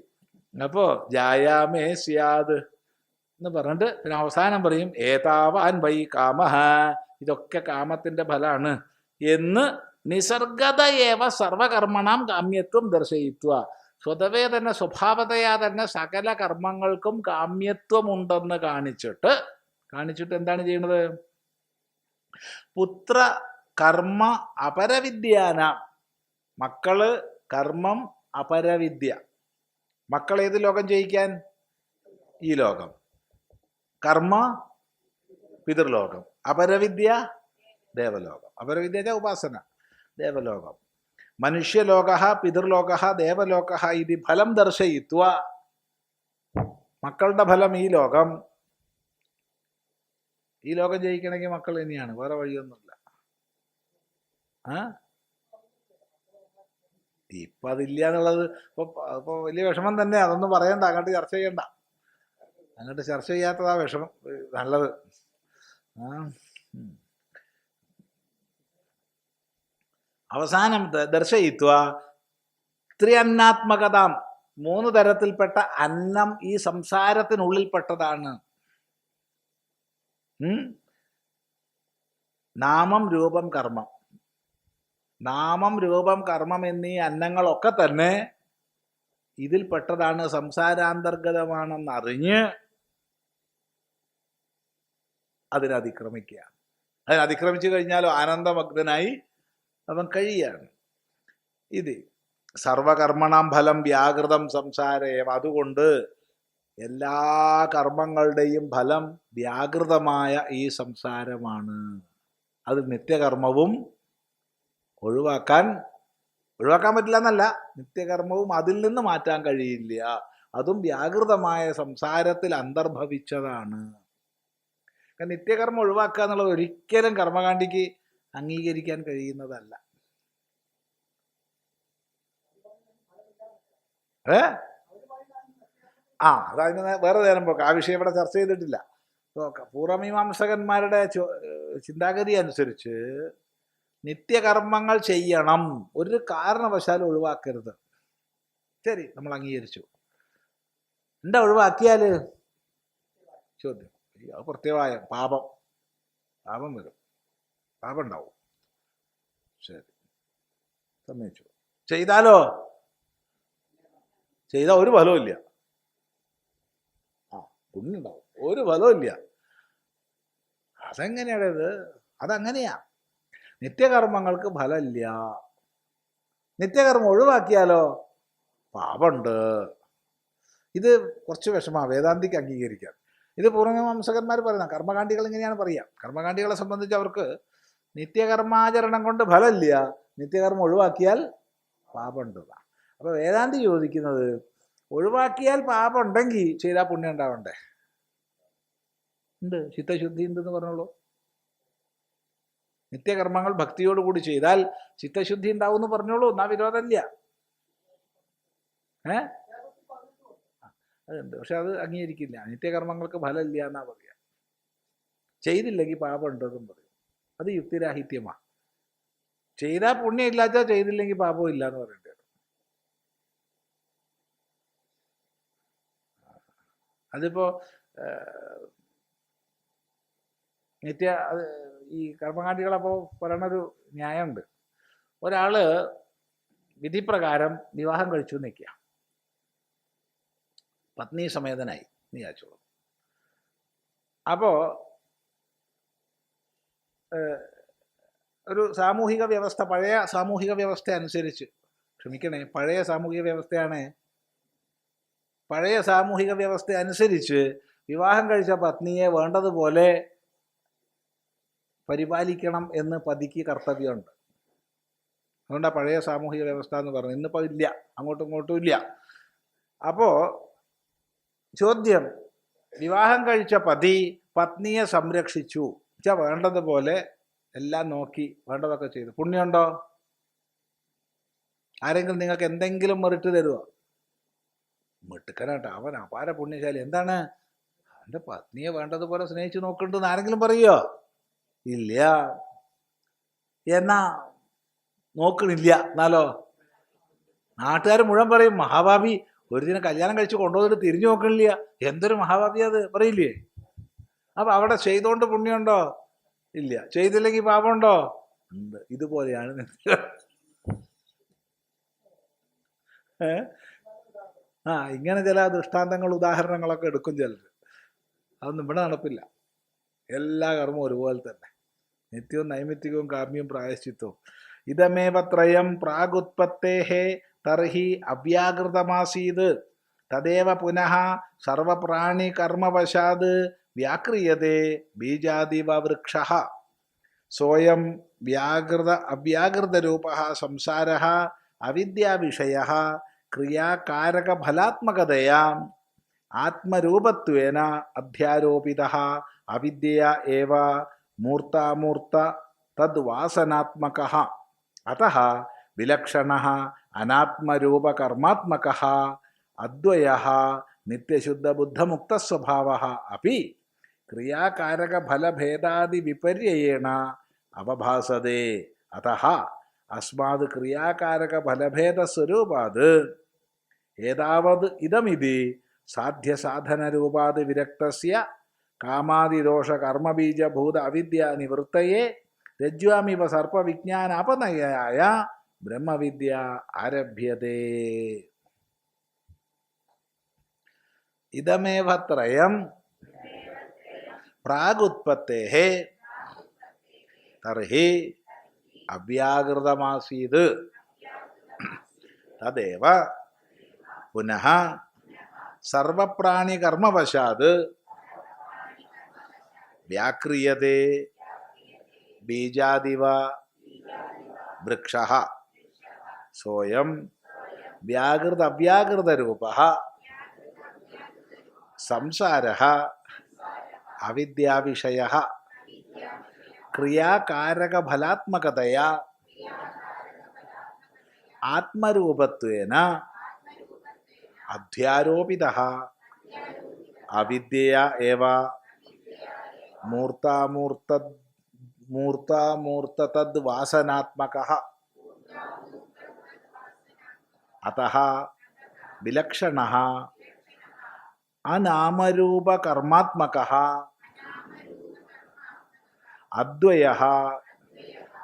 അപ്പോ ജായാമേ സ്യാദ് എന്ന് പറഞ്ഞിട്ട് പിന്നെ അവസാനം പറയും ഏതാവാൻ വൈ കാമഹ, ഇതൊക്കെ കാമത്തിന്റെ ഫലാണ് എന്ന് നിസർഗതയേവ സർവകർമ്മണാം കാമ്യത്വം ദർശയിത്വ. സ്വതവേ തന്നെ സ്വഭാവതയാ തന്നെ സകല കർമ്മങ്ങൾക്കും കാമ്യത്വമുണ്ടെന്ന് കാണിച്ചിട്ട് എന്താണ് ചെയ്യുന്നത്? പുത്ര കർമ്മ അപരവിദ്യാന, മക്കള് കർമ്മം അപരവിദ്യ. മക്കൾ ഏത് ലോകം ജയിക്കാൻ? ഈ ലോകം. കർമ്മ പിതൃലോകം, അപരവിദ്യ ദേവലോകം. അപരവിദ്യ ഉപാസന, ദേവലോകം. മനുഷ്യലോക പിതൃലോക ദേവലോക ഇത് ഫലം ദർശയിത്വ. മക്കളുടെ ഫലം ഈ ലോകം. ഈ ലോകം ജയിക്കണമെങ്കിൽ മക്കൾ തന്നെയാണ്, വേറെ വഴിയൊന്നുമില്ല. ഇപ്പൊ അതില്ല എന്നുള്ളത് ഇപ്പൊ വലിയ വിഷമം തന്നെ. അതൊന്നും പറയണ്ട, അങ്ങോട്ട് ചർച്ച ചെയ്യണ്ട. അങ്ങോട്ട് ചർച്ച ചെയ്യാത്തതാ വിഷമം, നല്ലത്. അവസാനം ദർശയിത്വ ത്രിയന്നാത്മകതാം, 3 തരത്തിൽപ്പെട്ട അന്നം ഈ സംസാരത്തിനുള്ളിൽപ്പെട്ടതാണ്. നാമം രൂപം കർമ്മം. നാമം രൂപം കർമ്മം എന്നീ അന്നങ്ങളൊക്കെ തന്നെ ഇതിൽപ്പെട്ടതാണ്, സംസാരാന്തർഗതമാണെന്നറിഞ്ഞ് അതിനതിക്രമിക്കുക. അതിനതിക്രമിച്ചു കഴിഞ്ഞാലോ ആനന്ദമഗ്നായി അവൻ കഴിയാണ്. ഇത് സർവകർമ്മണാം ഫലം വ്യാകൃതം സംസാരേവ. അതുകൊണ്ട് എല്ലാ കർമ്മങ്ങളുടെയും ഫലം വ്യാകൃതമായ ഈ സംസാരമാണ്. അത് നിത്യകർമ്മവും ഒഴിവാക്കാൻ പറ്റില്ല എന്നല്ല, നിത്യകർമ്മവും അതിൽ നിന്ന് മാറ്റാൻ കഴിയില്ല. അതും വ്യാകൃതമായ സംസാരത്തിൽ അന്തർഭവിച്ചതാണ്. നിത്യകർമ്മം ഒഴിവാക്കുക എന്നുള്ളത് ഒരിക്കലും കർമ്മകാണ്ഡിക്ക് അംഗീകരിക്കാൻ കഴിയുന്നതല്ല. അതതിന് വേറെ നേരം പോക്കാം. ആ വിഷയം ഇവിടെ ചർച്ച ചെയ്തിട്ടില്ല. പൂർവമീമാംസകന്മാരുടെ ചിന്താഗതി അനുസരിച്ച് നിത്യകർമ്മങ്ങൾ ചെയ്യണം, ഒരു കാരണവശാലും ഒഴിവാക്കരുത്. ശരി, നമ്മൾ അംഗീകരിച്ചു. എന്താ ഒഴിവാക്കിയാല്? ചോദ്യം. അത് പ്രത്യേകമായ പാപം വരും, പാപം ഉണ്ടാവും. ശരി, സമ്മതിച്ചു. ചെയ്താലോ? ചെയ്താൽ ഒരു ഫലവും ഇല്ല. പുണ്യം ഉണ്ടാവും, ഒരു ഫലവും ഇല്ല. അതെങ്ങനെയാണത്? അതങ്ങനെയാ. നിത്യകർമ്മങ്ങൾക്ക് ഫലമില്ല. നിത്യകർമ്മം ഒഴിവാക്കിയാലോ പാപമുണ്ട്. ഇത് കുറച്ച് വിഷമമാണ് വേദാന്തിക്ക് അംഗീകരിക്കാൻ. ഇത് പൂർവമീമാംസകന്മാർ പറയുന്ന കർമ്മകാണ്ഡികൾ ഇങ്ങനെയാണ് പറയുക. കർമ്മകാണ്ഡികളെ സംബന്ധിച്ച് അവർക്ക് നിത്യകർമാചരണം കൊണ്ട് ഫലമില്ല, നിത്യകർമ്മം ഒഴിവാക്കിയാൽ പാപമുണ്ട്. അപ്പൊ വേദാന്തി ചോദിക്കുന്നത്, ഒഴിവാക്കിയാൽ പാപം ഉണ്ടെങ്കിൽ ചെയ്താൽ പുണ്യം ഉണ്ടാവണ്ടേ? ഉണ്ട്, ചിത്തശുദ്ധി ഉണ്ടെന്ന് പറഞ്ഞോളൂ. നിത്യകർമ്മങ്ങൾ ഭക്തിയോടുകൂടി ചെയ്താൽ ചിത്തശുദ്ധി ഉണ്ടാവും എന്ന് പറഞ്ഞോളൂ, എന്നാ വിരോധമില്ല. അതുണ്ട്, പക്ഷെ അത് അംഗീകരിക്കില്ല. നിത്യകർമ്മങ്ങൾക്ക് ഫലമില്ല എന്നാ പറയാ. ചെയ്തില്ലെങ്കിൽ പാപം ഉണ്ടെന്നും പറയും. അത് യുക്തിരാഹിത്യമാണ്. ചെയ്താൽ പുണ്യം ഇല്ലാച്ചാ ചെയ്തില്ലെങ്കിൽ പാപം ഇല്ല എന്ന് പറയേണ്ടി വരും. അതിപ്പോ ഈ കർമ്മകാണ്ഡികളപ്പോൾ പറയണൊരു ന്യായമുണ്ട്. ഒരാള് വിധിപ്രകാരം വിവാഹം കഴിച്ചു നിൽക്കുക, പത്നി സമേതനായി വിചാരിച്ചോളൂ. അപ്പോ ഒരു സാമൂഹിക വ്യവസ്ഥ, പഴയ സാമൂഹിക വ്യവസ്ഥ അനുസരിച്ച് ക്ഷമിക്കണേ, പഴയ സാമൂഹിക വ്യവസ്ഥയാണ്. പഴയ സാമൂഹിക വ്യവസ്ഥ അനുസരിച്ച് വിവാഹം കഴിച്ച പത്നിയെ വേണ്ടതുപോലെ പരിപാലിക്കണം എന്ന് പതിക്ക് കർത്തവ്യമുണ്ട്. അതുകൊണ്ടാണ് പഴയ സാമൂഹിക വ്യവസ്ഥ എന്ന് പറഞ്ഞത്. ഇന്നിപ്പോൾ ഇല്ല, അങ്ങോട്ടും ഇങ്ങോട്ടും ഇല്ല. അപ്പോൾ ചോദ്യം, വിവാഹം കഴിച്ച പതി പത്നിയെ സംരക്ഷിച്ചു വെച്ചാൽ വേണ്ടതുപോലെ എല്ലാം നോക്കി വേണ്ടതൊക്കെ ചെയ്തു, പുണ്യമുണ്ടോ? ആരെങ്കിലും നിങ്ങൾക്ക് എന്തെങ്കിലും മെറിറ്റ് തരുമോ? മിട്ടുക്കനാട്ടോ, അവൻ അപാര പുണ്യശാലി. എന്താണ്? അവൻ്റെ പത്നിയെ വേണ്ടതുപോലെ സ്നേഹിച്ചു നോക്കുന്നുണ്ടെന്ന് ആരെങ്കിലും പറയുമോ? ഇല്ല. എന്നാ നോക്കണില്ല, എന്നാലോ നാട്ടുകാർ മുഴുവൻ പറയും മഹാഭാവി, ഒരു ദിനം കല്യാണം കഴിച്ച് കൊണ്ടുപോയിട്ട് തിരിഞ്ഞു നോക്കണില്ല, എന്തൊരു മഹാഭാവി അത് പറയില്ലേ? അപ്പൊ അവിടെ ചെയ്തോണ്ട് പുണ്യമുണ്ടോ? ഇല്ല. ചെയ്തില്ലെങ്കിൽ പാപമുണ്ടോ? ഉണ്ട്. ഇതുപോലെയാണ് ഇങ്ങനെ ചില ദൃഷ്ടാന്തങ്ങൾ ഉദാഹരണങ്ങളൊക്കെ എടുക്കും ചിലർ. അതൊന്നും ഇവിടെ നടപ്പില്ല. എല്ലാ കർമ്മവും ഒരുപോലെ തന്നെ, നിത്യവും നൈമിത്തികവും കാമ്യവും പ്രായശ്ചിത്വവും. ഇതമേവ ത്രയം പ്രാഗുത്പത്തേഹേ തർഹി അവ്യാകൃതമാസീത് തദേവ പുനഃ സർവപ്രാണി കർമ്മവശാത് വ്യാക്രിയതേ ബീജാദിവ വൃക്ഷഃ സ്വയം അവ്യാകൃതരൂപഃ സംസാരഃ അവിദ്യാവിഷയഃ ക്രിയാകാരകഫലാത്മകതയാ ആത്മരൂപത്വേന അധ്യാരോപിതഃ അവിദ്യയാ ഏവ മൂർത്താമൂർത്ത തദ്വാസനാത്മകഃ അതഃ വിലക്ഷണഃ അനാത്മരൂപകർമാത്മകഃ അദ്വയഃ നിത്യശുദ്ധബുദ്ധമുക്തസ്വഭാവഃ അപി ക്രിയാകാരകഫലഭേദാദിവിപര്യേണ അവഭാസതേ. അതഃ അസ്മാത് ക്രിയാകാരകഫലഭേദസ്വരൂപാത് ഏതാവത് ഇദമിതി സാധ്യസാധനരൂപാത് വിരക്തസ്യ കാമാദിദോഷകർമ്മബീജഭൂത അവിദ്യാനിവൃത്തയെ രജ്വാമിവ സർപ്പവിജ്ഞാനാപനയായ ബ്രഹ്മവിദ്യ ആരഭ്യതേ. ഇദമേവ ത്രയം പ്രാഗുത്പത്തേഃ തർഹി അവ്യാകൃതമാസീത് തദേവ പുനഃ സർവപ്രാണികർമ്മവശാത് വ്യാക്രിയതേ ബീജാദിവ വൃക്ഷഃ സ്വയം വ്യാകൃതവ്യാകൃതരൂപഃ സംസാരഃ അവിദ്യാവിഷയഃ ക്രിയാകാരകഫലാത്മകതയാ ആത്മരൂപത്വേന അധ്യാരോപിതഃ അവിദ്യയാ ഏവ മൂർത്താമൂർത്തതദ്വാസനാത്മകഃ അതഃ വിലക്ഷണഃ അനാമരൂപകർമാത്മകഃ അദ്വയഃ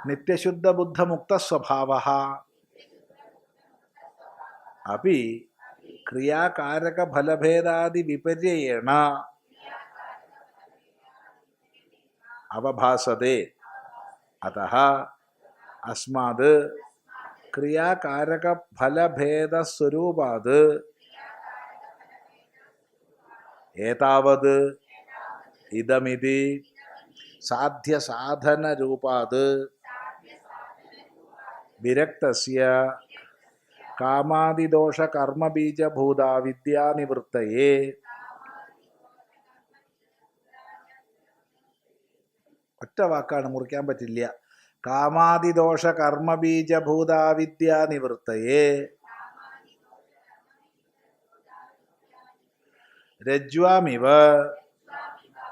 നിത്യശുദ്ധബുദ്ധമുക്തസ്വഭാവഃ അപി ക്രിയാകാരകഫലഭേദാദിവിപര്യേണ അവഭാസതേ. അതഃ അസ്മാത് ക്രിയാകാരകഫലഭേദസ്വരൂപാത് ഏതാവത് ഇദമിതി സാധ്യസാധനരൂപാത് വിരക്തസ്യ കാമാദിദോഷകർമ്മബീജഭൂത വിദ്യാനിവൃത്തയേ ഒറ്റ വാക്കാണ്, മുറിക്കാൻ പറ്റില്ല. കാമാദിദോഷകർമ്മബീജഭൂത വിദ്യാനിവൃത്തയേ രജ്വാമിവ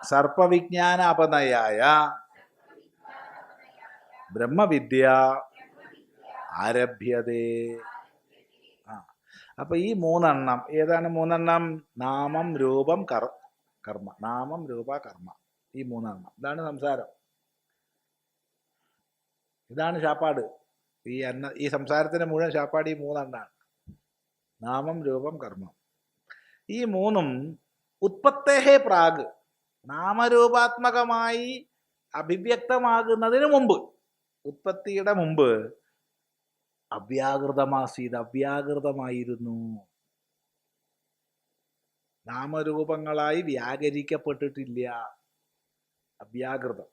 സർപ്പവിജ്ഞാനാപനയായ ബ്രഹ്മവിദ്യ ആരഭ്യതേ. അപ്പൊ ഈ മൂന്നെണ്ണം ഏതാണ്? മൂന്നെണ്ണം നാമം രൂപം കർമ്മ. നാമം രൂപ കർമ്മ, ഈ മൂന്നെണ്ണം. ഇതാണ് സംസാരം, ഇതാണ് ശാപ്പാട്. ഈ സംസാരത്തിന് മുഴുവൻ ശാപ്പാട് ഈ മൂന്നെണ്ണാണ്: നാമം രൂപം കർമ്മം. ഈ മൂന്നും ഉത്പത്തേഹേ പ്രാഗ്, നാമരൂപാത്മകമായി അഭിവ്യക്തമാകുന്നതിന് മുമ്പ്, ഉത്പത്തിയുടെ മുമ്പ് അവ്യാകൃതമാസീത്, അവ്യാകൃതമായിരുന്നു. നാമരൂപങ്ങളായി വ്യാകരിക്കപ്പെട്ടിട്ടില്ല, അവ്യാകൃതം.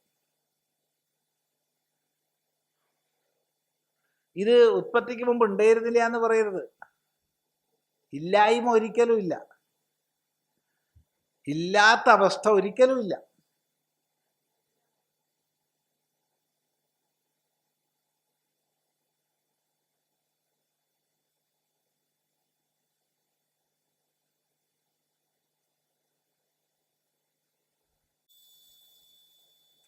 ഇത് ഉത്പത്തിക്ക് മുമ്പ് ഉണ്ടായിരുന്നില്ല എന്ന് പറയരുത്. ഇല്ലായ്മ ഒരിക്കലും ഇല്ല, ഇല്ലാത്ത അവസ്ഥ ഒരിക്കലും ഇല്ല.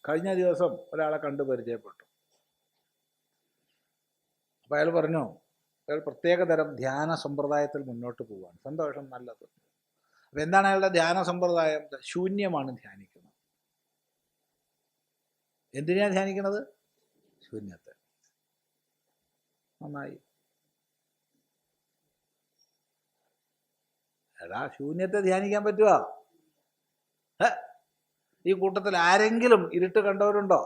കഴിഞ്ഞ ദിവസം ഒരാളെ കണ്ടു പരിചയപ്പെട്ടു. അപ്പം അയാൾ പറഞ്ഞു, അയാൾ പ്രത്യേകതരം ധ്യാന സമ്പ്രദായത്തിൽ മുന്നോട്ട് പോവുകയാണ്. സന്തോഷം, നല്ലത്. അപ്പം എന്താണ് അയാളുടെ ധ്യാന സമ്പ്രദായം? ശൂന്യമാണ് ധ്യാനിക്കുന്നത്. എന്തിനാണ് ധ്യാനിക്കുന്നത്? ശൂന്യത്തെ. നന്നായി. എടാ, ശൂന്യത്തെ ധ്യാനിക്കാൻ പറ്റുമോ? ഈ കൂട്ടത്തിൽ ആരെങ്കിലും ഇരുട്ട് കണ്ടവരുണ്ടോ?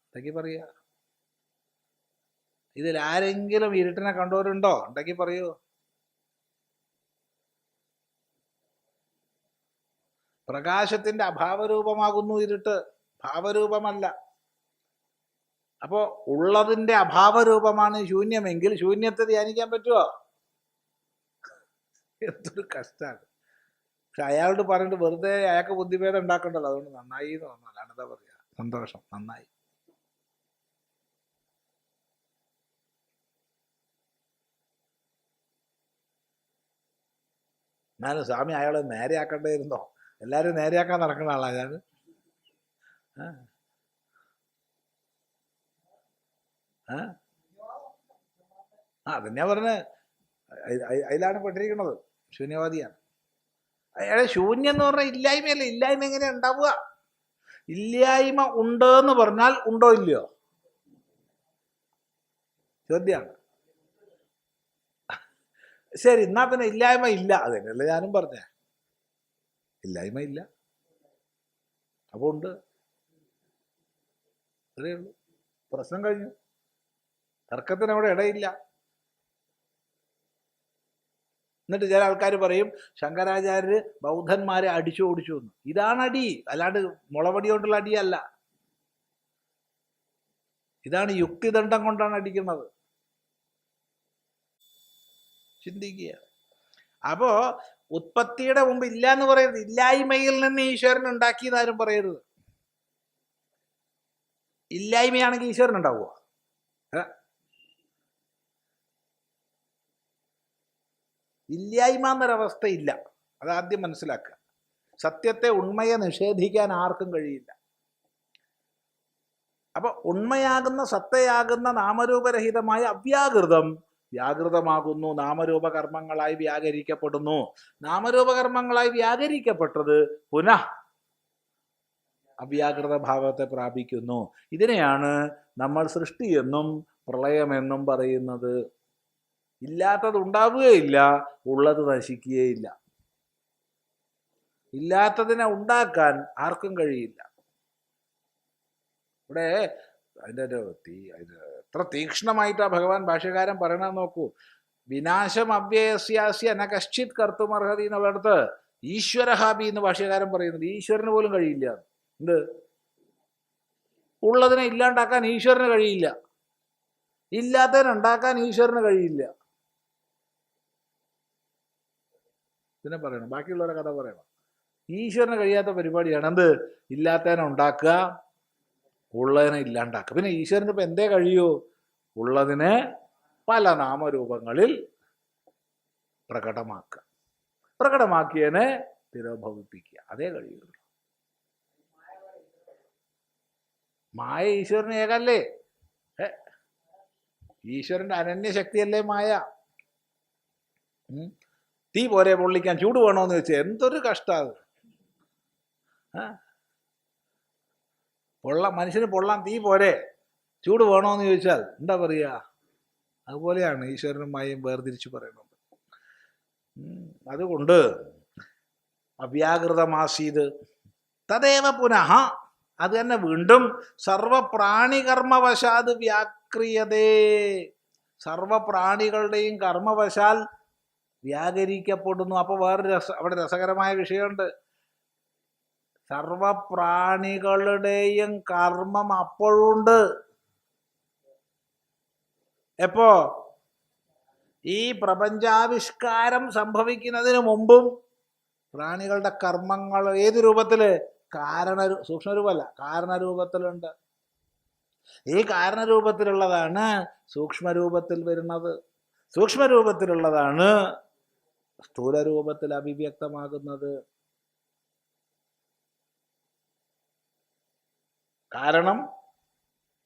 ഉണ്ടെങ്കിൽ പറയുക. ഇതിൽ ആരെങ്കിലും ഇരുട്ടിനെ കണ്ടവരുണ്ടോ? ഉണ്ടെങ്കിൽ പറയൂ. പ്രകാശത്തിന്റെ അഭാവരൂപമാകുന്നു ഇരുട്ട്, ഭാവരൂപമല്ല. അപ്പോ ഉള്ളതിന്റെ അഭാവരൂപമാണ് ശൂന്യമെങ്കിൽ ശൂന്യത്തെ ധ്യാനിക്കാൻ പറ്റുമോ? എന്തൊരു കഷ്ടാണ്. പക്ഷെ അയാളോട് പറഞ്ഞിട്ട് വെറുതെ അയാൾക്ക് ബുദ്ധിഭേദം ഉണ്ടാക്കണ്ടല്ലോ. അതുകൊണ്ട് നന്നായി എന്ന് പറഞ്ഞു. അല്ലാണ്ട് എന്താ പറയാ? സന്തോഷം, നന്നായി. എന്നാലും സ്വാമി അയാളെ നേരെയാക്കണ്ടായിരുന്നോ? എല്ലാരും നേരെയാക്കാൻ നടക്കുന്ന ആളാ ഞാൻ. അതന്നെയാ പറഞ്ഞത്. അതിലാണ് പെട്ടിരിക്കുന്നത്. ശൂന്യവാദിയാണ് അയാളെ. ശൂന്യം എന്ന് പറഞ്ഞാൽ ഇല്ലായ്മയല്ല. ഇല്ലായ്മ എങ്ങനെയാ ഉണ്ടാവുക? ഇല്ലായ്മ ഉണ്ട് എന്ന് പറഞ്ഞാൽ ഉണ്ടോ ഇല്ലയോ? ചോദ്യമാണ്. ശരി, എന്നാ പിന്നെ ഇല്ലായ്മ ഇല്ല. അതന്നെയല്ലേ ഞാനും പറഞ്ഞേ. ഇല്ലായ്മ ഇല്ല, അപ്പൊ ഉണ്ട്. അത്രേ ഉള്ളൂ. പ്രശ്നം കഴിഞ്ഞു. തർക്കത്തിന് അവിടെ ഇടയില്ല. എന്നിട്ട് ചില ആൾക്കാർ പറയും ശങ്കരാചാര്യര് ബൗദ്ധന്മാരെ അടിച്ചു ഓടിച്ചു എന്ന്. ഇതാണ് അടി, അല്ലാണ്ട് മുളവടി കൊണ്ടുള്ള അടിയല്ല. ഇതാണ് യുക്തിദണ്ഡം കൊണ്ടാണ് അടിക്കുന്നത്. ചിന്തിക്കുക. അപ്പോ ഉത്പത്തിയുടെ മുമ്പ് ഇല്ല എന്ന് പറയരുത്. ഇല്ലായ്മയിൽ നിന്ന് ഈശ്വരൻ ഉണ്ടാക്കിയെന്ന് ആരും പറയരുത്. ഇല്ലായ്മയാണെങ്കിൽ ഈശ്വരൻ ഉണ്ടാവുക? ഇല്ലായ്മ എന്നൊരവസ്ഥ ഇല്ല. അതാദ്യം മനസ്സിലാക്കുക. സത്യത്തെ, ഉണ്മയെ നിഷേധിക്കാൻ ആർക്കും കഴിയില്ല. അപ്പൊ ഉണ്മയാകുന്ന, സത്തയാകുന്ന നാമരൂപരഹിതമായ അവ്യാകൃതം വ്യാകൃതമാകുന്നു, നാമരൂപകർമ്മങ്ങളായി വ്യാകരിക്കപ്പെടുന്നു. നാമരൂപകർമ്മങ്ങളായി വ്യാകരിക്കപ്പെട്ടത് പുനഃ അവ്യാകൃത ഭാവത്തെ പ്രാപിക്കുന്നു. ഇതിനെയാണ് നമ്മൾ സൃഷ്ടിയെന്നും പ്രളയമെന്നും പറയുന്നത്. ഇല്ലാത്തത് ഉണ്ടാവുകയില്ല, ഉള്ളത് നശിക്കുകയില്ല. ഇല്ലാത്തതിനെ ഉണ്ടാക്കാൻ ആർക്കും കഴിയില്ല. ഇവിടെ അതിൻ്റെ എത്ര തീക്ഷ്ണമായിട്ടാ ഭഗവാൻ ഭാഷ്യകാരൻ പറയണമെന്ന് നോക്കൂ. വിനാശം അവ്യയസ്യാസ്യ ന കശ്ചിത് കർത്തുമർഹതി എന്നുള്ളിടത്ത് ഈശ്വരഹാബി എന്ന് ഭാഷ്യകാരൻ പറയുന്നുണ്ട്. ഈശ്വരന് പോലും കഴിയില്ല. എന്ത്? ഉള്ളതിനെ ഇല്ലാണ്ടാക്കാൻ ഈശ്വരന് കഴിയില്ല, ഇല്ലാത്തതിനെ ഉണ്ടാക്കാൻ ഈശ്വരന് കഴിയില്ല. പിന്നെ പറയണം, ബാക്കിയുള്ളവരെ കഥ പറയണം. ഈശ്വരന് കഴിയാത്ത പരിപാടിയാണ് എന്ത്? ഇല്ലാത്തതിനെ ഉണ്ടാക്കുക, ഉള്ളതിനെ ഇല്ലാണ്ടാക്കുക. പിന്നെ ഈശ്വരന് ഇപ്പം എന്തേ കഴിയൂ? ഉള്ളതിനെ പല നാമരൂപങ്ങളിൽ പ്രകടമാക്കുക, പ്രകടമാക്കിയതിനെ തിരോഭവിപ്പിക്കുക. അതേ കഴിയുള്ളൂ. മായ ഈശ്വരന് ഏകല്ലേ? ഈശ്വരന്റെ അനന്യശക്തിയല്ലേ മായ? തീ പോരെ പൊള്ളിക്കാൻ ചൂട് വേണോന്ന് ചോദിച്ചാൽ എന്തൊരു കഷ്ടാത്. മനുഷ്യന് പൊള്ളാൻ തീ പോരെ, ചൂട് വേണോന്ന് ചോദിച്ചാൽ എന്താ പറയുക? അതുപോലെയാണ് ഈശ്വരനും മായയും വേർതിരിച്ചു പറയുന്നത്. അതുകൊണ്ട് അവ്യാകൃതമാസീത് തദേവ പുനഃ, അത് തന്നെ വീണ്ടും സർവപ്രാണികർമ്മവശാത് വ്യാക്രിയതേ. സർവപ്രാണികളുടെയും കർമ്മവശാൽ വ്യാകരിക്കപ്പെടുന്നു. അപ്പോൾ വേറൊരു അവിടെ രസകരമായ വിഷയമുണ്ട്. സർവപ്രാണികളുടെയും കർമ്മം അപ്പോഴുണ്ട്. എപ്പോ? ഈ പ്രപഞ്ചാവിഷ്കാരം സംഭവിക്കുന്നതിന് മുമ്പും പ്രാണികളുടെ കർമ്മങ്ങൾ ഏത് രൂപത്തില്? സൂക്ഷ്മരൂപമല്ല, കാരണരൂപത്തിലുണ്ട്. ഈ കാരണരൂപത്തിലുള്ളതാണ് സൂക്ഷ്മരൂപത്തിൽ വരുന്നത്. സൂക്ഷ്മരൂപത്തിലുള്ളതാണ് സ്ഥൂലരൂപത്തിൽ അഭിവ്യക്തമാകുന്നത്. കാരണം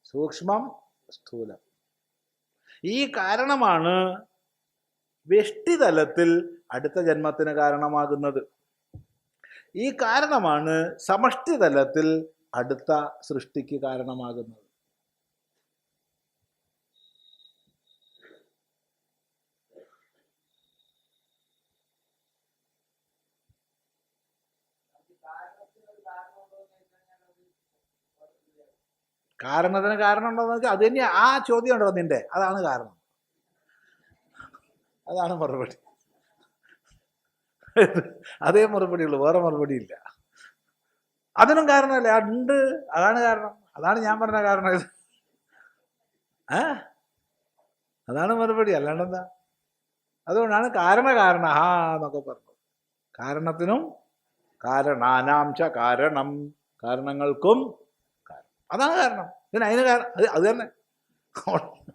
സൂക്ഷ്മം, സ്ഥൂലം. ഈ കാരണമാണ് വ്യഷ്ടിതലത്തിൽ അടുത്ത ജന്മത്തിന് കാരണമാകുന്നത്. ഈ കാരണമാണ് സമഷ്ടിതലത്തിൽ അടുത്ത സൃഷ്ടിക്ക് കാരണമാകുന്നത്. കാരണത്തിന് കാരണം ഉണ്ടോന്ന് വെച്ചാൽ അത് തന്നെ ആ ചോദ്യം ഉണ്ടോ നിന്റെ, അതാണ് കാരണം, അതാണ് മറുപടി. അതേ മറുപടി ഉള്ളൂ, വേറെ മറുപടി ഇല്ല. അതിനും കാരണമല്ലേ? ഉണ്ട്, അതാണ് കാരണം. അതാണ് ഞാൻ പറഞ്ഞ കാരണം. ഇത് അതാണ് മറുപടി, അല്ലാണ്ടെന്താ? അതുകൊണ്ടാണ് കാരണ എന്നൊക്കെ പറഞ്ഞത്. കാരണത്തിനും കാരണാനാംച കാരണം, കാരണങ്ങൾക്കും കാരണം. അതാണ് കാരണം. പിന്നെ അതിന് കാരണം അത് തന്നെ.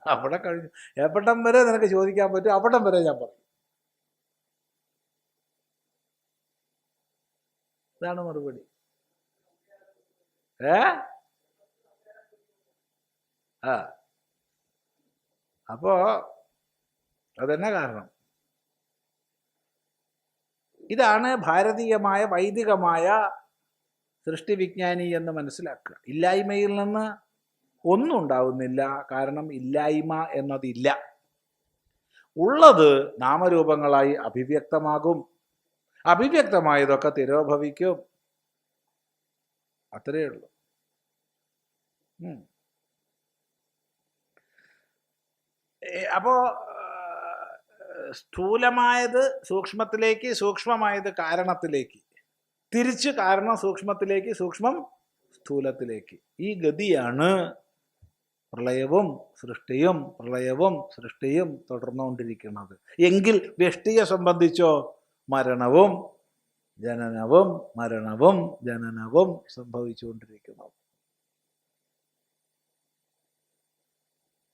അവിടെ കഴിഞ്ഞു. എവിടം വരെ നിനക്ക് ചോദിക്കാൻ പറ്റും അവിടം വരെ ഞാൻ പറയും. ഇതാണ് മറുപടി. അപ്പോ അതന്നെ കാരണം. ഇതാണ് ഭാരതീയമായ വൈദികമായ സൃഷ്ടിവിജ്ഞാനി എന്ന് മനസ്സിലാക്കുക. ഇല്ലായ്മയിൽ നിന്ന് ഒന്നും ഉണ്ടാവുന്നില്ല. കാരണം ഇല്ലായ്മ എന്നതില്ല. ഉള്ളത് നാമരൂപങ്ങളായി അഭിവ്യക്തമാകും. അഭിവ്യക്തമായതൊക്കെ തിരോഭവിക്കും. അത്രയേ ഉള്ളൂ. അപ്പോ സ്ഥൂലമായത് സൂക്ഷ്മത്തിലേക്ക്, സൂക്ഷ്മമായത് കാരണത്തിലേക്ക്, തിരിച്ച് കാരണം സൂക്ഷ്മത്തിലേക്ക്, സൂക്ഷ്മം സ്ഥൂലത്തിലേക്ക്. ഈ ഗതിയാണ് പ്രളയവും സൃഷ്ടിയും പ്രളയവും സൃഷ്ടിയും തുടർന്നുകൊണ്ടിരിക്കുന്നത്. എങ്കിൽ വ്യഷ്ടിയെ സംബന്ധിച്ചോ മരണവും ജനനവും മരണവും ജനനവും സംഭവിച്ചുകൊണ്ടിരിക്കുന്നു.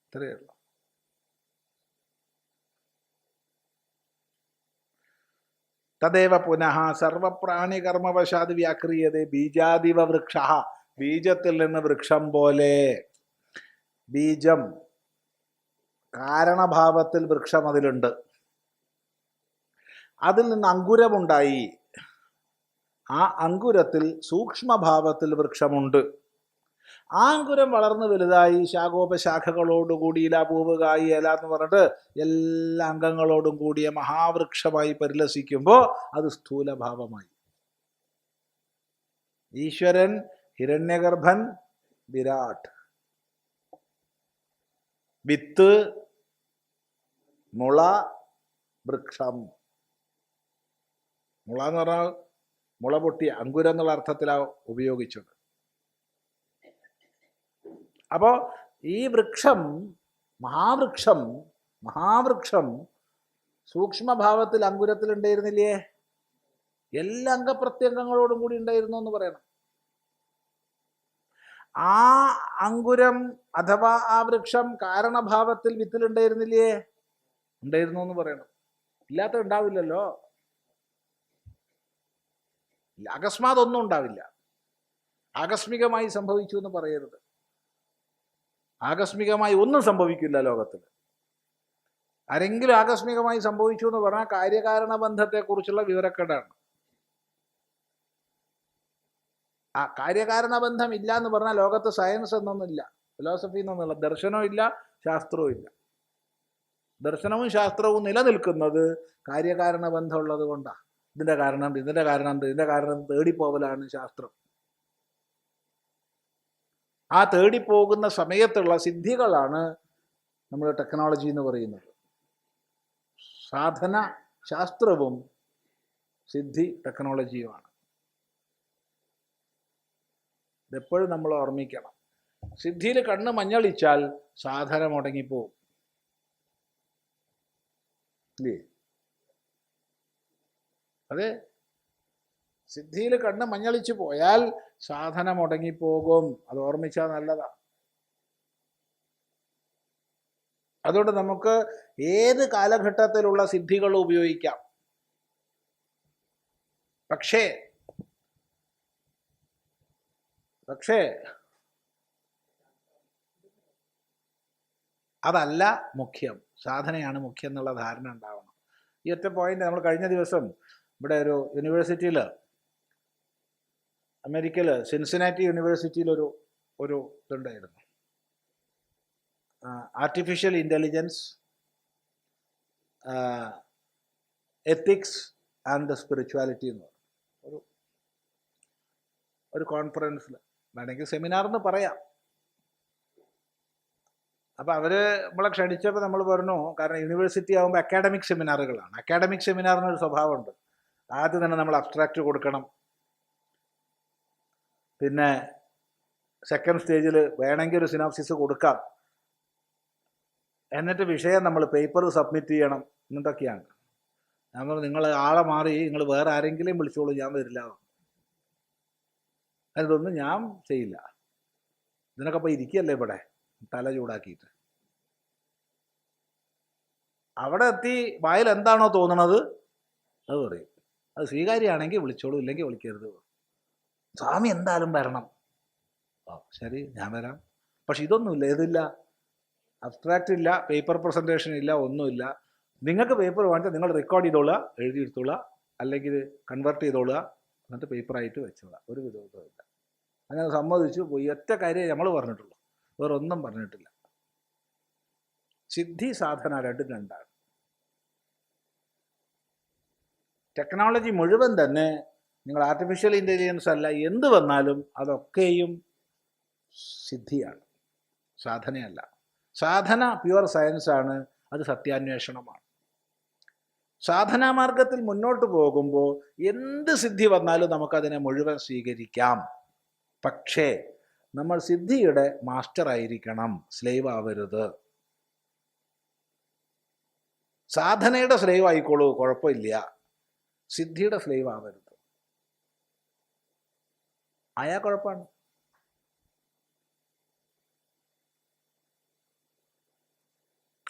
ഇത്രയേ ഉള്ളൂ. തദേവ പുനഃ സർവപ്രാണികർമ്മവശാത് വ്യാക്രിയതേ ബീജാദിവ വൃക്ഷ. ബീജത്തിൽ നിന്ന് വൃക്ഷം പോലെ. ബീജം കാരണഭാവത്തിൽ വൃക്ഷം അതിലുണ്ട്. അതിൽ നിന്ന് അങ്കുരമുണ്ടായി. ആ അങ്കുരത്തിൽ സൂക്ഷ്മഭാവത്തിൽ വൃക്ഷമുണ്ട്. ആ അങ്കുരം വളർന്നു വലുതായി ശാഖോപശാഖകളോടുകൂടി ഇല, പൂവ്, കായ്, ഇല എന്ന് പറഞ്ഞിട്ട് എല്ലാ അംഗങ്ങളോടും കൂടിയ മഹാവൃക്ഷമായി പരിലസിക്കുമ്പോൾ അത് സ്ഥൂലഭാവമായി. ഈശ്വരൻ ഹിരണ്യഗർഭൻ വിരാട്. വിത്ത്, മുള, വൃക്ഷം. മുള എന്ന് പറഞ്ഞാൽ മുള പൊട്ടിയ അങ്കുരം എന്നുള്ള അർത്ഥത്തിലാണ് ഉപയോഗിച്ചത്. അപ്പോ ഈ വൃക്ഷം, മഹാവൃക്ഷം സൂക്ഷ്മഭാവത്തിൽ അങ്കുരത്തിൽ ഉണ്ടായിരുന്നില്ലേ? എല്ലാ അംഗപ്രത്യംഗങ്ങളോടും കൂടി ഉണ്ടായിരുന്നു എന്ന് പറയണം. ആ അങ്കുരം അഥവാ ആ വൃക്ഷം കാരണഭാവത്തിൽ വിത്തിലുണ്ടായിരുന്നില്ലേ? ഉണ്ടായിരുന്നു എന്ന് പറയണം. ഇല്ലാത്ത ഉണ്ടാവില്ലല്ലോ. അകസ്മാത് ഒന്നും ഉണ്ടാവില്ല. ആകസ്മികമായി സംഭവിച്ചു എന്ന് പറയരുത്. ആകസ്മികമായി ഒന്നും സംഭവിക്കില്ല ലോകത്തിൽ. ആരെങ്കിലും ആകസ്മികമായി സംഭവിച്ചു എന്ന് പറഞ്ഞാൽ കാര്യകാരണ ബന്ധത്തെക്കുറിച്ചുള്ള വിവരക്കേടാണ്. ആ കാര്യകാരണ ബന്ധം ഇല്ല എന്ന് പറഞ്ഞാൽ ലോകത്ത് സയൻസ് എന്നൊന്നുമില്ല, ഫിലോസഫി എന്നൊന്നുമില്ല, ദർശനവും ഇല്ല, ശാസ്ത്രവും ഇല്ല. ദർശനവും ശാസ്ത്രവും നിലനിൽക്കുന്നത് കാര്യകാരണ ബന്ധമുള്ളത് കൊണ്ടാണ്. ഇതിന്റെ കാരണം തേടിപ്പോവലാണ് ശാസ്ത്രം. ആ തേടിപ്പോകുന്ന സമയത്തുള്ള സിദ്ധികളാണ് നമ്മൾ ടെക്നോളജി എന്ന് പറയുന്നത്. സാധന ശാസ്ത്രവും സിദ്ധി ടെക്നോളജിയുമാണ്. ഇതെപ്പോഴും നമ്മൾ ഓർമ്മിക്കണം. സിദ്ധിയിൽ കണ്ണ് മഞ്ഞളിച്ചാൽ സാധന മുടങ്ങിപ്പോവും. ഇല്ലേ? അതെ, സിദ്ധിയിൽ കണ്ണ് മഞ്ഞളിച്ചു പോയാൽ സാധന മുടങ്ങിപ്പോകും. അത് ഓർമ്മിച്ചാൽ നല്ലതാ. അതുകൊണ്ട് നമുക്ക് ഏത് കാലഘട്ടത്തിലുള്ള സിദ്ധികൾ ഉപയോഗിക്കാം. പക്ഷേ അതല്ല മുഖ്യം. സാധനയാണ് മുഖ്യം എന്നുള്ള ധാരണ ഉണ്ടാവണം. ഈ ഒറ്റ പോയിന്റ് നമ്മൾ കഴിഞ്ഞ ദിവസം ഇവിടെ ഒരു യൂണിവേഴ്സിറ്റിയിൽ, അമേരിക്കയിൽ സിൻസിനാറ്റി യൂണിവേഴ്സിറ്റിയിൽ ഒരു ഇതുണ്ടായിരുന്നു. Artificial intelligence, ethics and spirituality എന്ന് പറഞ്ഞു ഒരു കോൺഫറൻസിൽ, വേണമെങ്കിൽ സെമിനാർ എന്ന് പറയാം. അപ്പോൾ അവർ നമ്മളെ ക്ഷണിച്ചപ്പോൾ നമ്മൾ പറഞ്ഞു, കാരണം യൂണിവേഴ്സിറ്റി ആകുമ്പോൾ അക്കാഡമിക് സെമിനാറുകളാണ്. അക്കാഡമിക് സെമിനാറിനൊരു സ്വഭാവമുണ്ട്. ആദ്യം തന്നെ നമ്മൾ അബ്സ്ട്രാക്റ്റ് കൊടുക്കണം. പിന്നെ സെക്കൻഡ് സ്റ്റേജിൽ വേണമെങ്കിൽ ഒരു സിനോപ്സിസ് കൊടുക്കാം. എന്നിട്ട് വിഷയം നമ്മൾ പേപ്പർ സബ്മിറ്റ് ചെയ്യണം. എന്നിട്ടൊക്കെയാണ്. ഞാൻ പറഞ്ഞു, നിങ്ങൾ ആളെ മാറി നിങ്ങൾ വേറെ ആരെങ്കിലും വിളിച്ചോളൂ, ഞാൻ വരില്ല. അതൊന്നും ഞാൻ ചെയ്യില്ല. ഇതിനൊക്കെ ഇപ്പോൾ ഇരിക്കുകയല്ലേ ഇവിടെ തല ചൂടാക്കിയിട്ട്. അവിടെ എത്തി വായിൽ എന്താണോ തോന്നണത് അത് പറയും. അത് സ്വീകാര്യമാണെങ്കിൽ വിളിച്ചോളൂ, ഇല്ലെങ്കിൽ വിളിക്കരുത്. സ്വാമി എന്തായാലും വരണം. ഓ ശരി, ഞാൻ വരാം. പക്ഷെ ഇതൊന്നുമില്ല. ഏതില്ല? അബ്സ്ട്രാക്റ്റ് ഇല്ല, പേപ്പർ പ്രസൻറ്റേഷൻ ഇല്ല, ഒന്നുമില്ല. നിങ്ങൾക്ക് പേപ്പർ വാങ്ങിച്ചാൽ നിങ്ങൾ റെക്കോർഡ് ചെയ്തോളുക, എഴുതിയെടുത്തോളുക, അല്ലെങ്കിൽ കൺവേർട്ട് ചെയ്തോളുക, എന്നിട്ട് പേപ്പറായിട്ട് വെച്ചോളുക. ഒരു വിധവുമില്ല. അങ്ങനെ സമ്മതിച്ചു പോയി. ഒറ്റ കാര്യം നമ്മൾ പറഞ്ഞിട്ടുള്ളൂ, വേറെ ഒന്നും പറഞ്ഞിട്ടില്ല. സിദ്ധി സാധന രണ്ടും രണ്ടാണ്. ടെക്നോളജി മുഴുവൻ തന്നെ, നിങ്ങൾ ആർട്ടിഫിഷ്യൽ ഇൻ്റലിജൻസ് അല്ല, എന്ത് വന്നാലും അതൊക്കെയും സിദ്ധിയാണ്, സാധനയല്ല. സാധന പ്യുവർ സയൻസാണ്, അത് സത്യാന്വേഷണമാണ്. സാധനാമാർഗത്തിൽ മുന്നോട്ട് പോകുമ്പോൾ എന്ത് സിദ്ധി വന്നാലും നമുക്കതിനെ മുഴുവൻ സ്വീകരിക്കാം. പക്ഷേ നമ്മൾ സിദ്ധിയുടെ മാസ്റ്റർ ആയിരിക്കണം, സ്ലേവ് ആവരുത്. സാധനയുടെ സ്ലേവ് ആയിക്കോളൂ, കുഴപ്പമില്ല. സിദ്ധിയുടെ സ്ലേവ് ആവരുത്. ആയാ കുഴപ്പമാണ്.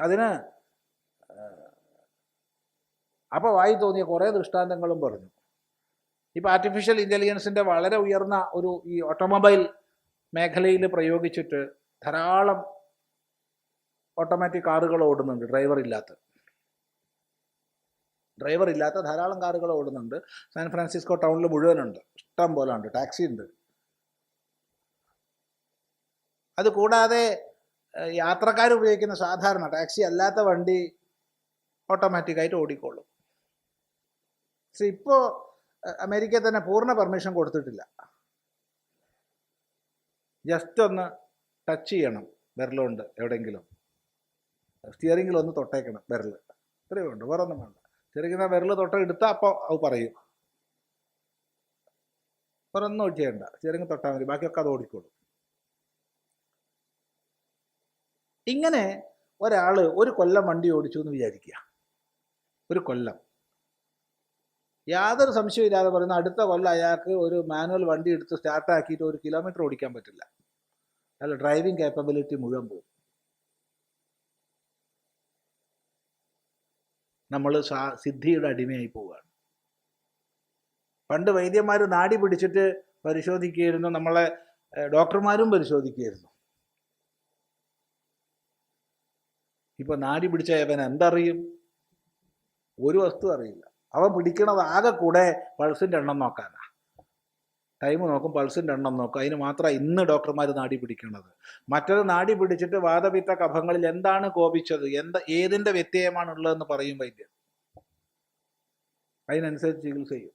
അതിന് അപ്പോൾ വായി തോന്നിയ കുറേ ദൃഷ്ടാന്തങ്ങളും പറഞ്ഞു. ഇപ്പോൾ ആർട്ടിഫിഷ്യൽ ഇൻ്റലിജൻസിൻ്റെ വളരെ ഉയർന്ന ഈ ഓട്ടോമൊബൈൽ മേഖലയിൽ പ്രയോഗിച്ചിട്ട് ധാരാളം ഓട്ടോമാറ്റിക് കാറുകൾ ഓടുന്നുണ്ട്. ഡ്രൈവർ ഇല്ലാത്ത ധാരാളം കാറുകൾ ഓടുന്നുണ്ട്. സാൻ ഫ്രാൻസിസ്കോ ടൗണിൽ മുഴുവനുണ്ട്, ഇഷ്ടം പോലെ ഉണ്ട്. ടാക്സി ഉണ്ട്. അതുകൂടാതെ യാത്രക്കാർ ഉപയോഗിക്കുന്ന സാധാരണ ടാക്സി അല്ലാത്ത വണ്ടി ഓട്ടോമാറ്റിക്കായിട്ട് ഓടിക്കോളും. പക്ഷെ ഇപ്പോൾ അമേരിക്കയിൽ തന്നെ പൂർണ്ണ പെർമിഷൻ കൊടുത്തിട്ടില്ല. ജസ്റ്റ് ഒന്ന് ടച്ച് ചെയ്യണം വിരലുകൊണ്ട്, എവിടെയെങ്കിലും സ്റ്റിയറിങ്ങിലൊന്ന് തൊട്ടേക്കണം വിരൽ, ഇത്രയേ ഉണ്ട്, വേറെ ഒന്നും വേണ്ട. ചെറിയ വിരൽ തൊട്ടെടുത്താൽ അപ്പോൾ അത് പറയും. വേറെ ഒന്നും ചെയ്യണ്ട, സ്റ്റിയറിങ് തൊട്ടാൽ മതി, ബാക്കിയൊക്കെ അത് ഓടിക്കോളും. ഇങ്ങനെ ഒരാൾ ഒരു കൊല്ലം വണ്ടി ഓടിച്ചു എന്ന് വിചാരിക്കുക. ഒരു കൊല്ലം യാതൊരു സംശയമില്ലാതെ പറയുന്ന അടുത്ത കൊല്ലം അയാൾക്ക് ഒരു മാനുവൽ വണ്ടി എടുത്ത് സ്റ്റാർട്ടാക്കിയിട്ട് 1 കിലോമീറ്റർ ഓടിക്കാൻ പറ്റില്ല. അയാൾ ഡ്രൈവിംഗ് കേപ്പബിലിറ്റി മുഴുവൻ പോകും. നമ്മൾ സിദ്ധിയുടെ അടിമയായി പോവുകയാണ്. പണ്ട് വൈദ്യന്മാർ നാടി പിടിച്ചിട്ട് പരിശോധിക്കുകയായിരുന്നു, നമ്മളെ ഡോക്ടർമാരും പരിശോധിക്കുകയായിരുന്നു. ഇപ്പൊ നാടി പിടിച്ച അവൻ എന്തറിയും? ഒരു വസ്തു അറിയില്ല. അവൻ പിടിക്കണത് ആകെ കൂടെ പൾസിൻ്റെ എണ്ണം നോക്കാനാ. ടൈം നോക്കും, പൾസിൻ്റെ എണ്ണം നോക്കും. അതിന് മാത്രമാണ് ഇന്ന് ഡോക്ടർമാർ നാടി പിടിക്കണത്. മറ്റൊരു നാടി പിടിച്ചിട്ട് വാതപിത്ത കഫങ്ങളിൽ എന്താണ് കോപിച്ചത്, ഏതിൻ്റെ വ്യത്യയമാണ് ഉള്ളതെന്ന് പറയും വൈദ്യൻ. അതിനനുസരിച്ച് ചികിത്സ ചെയ്യും.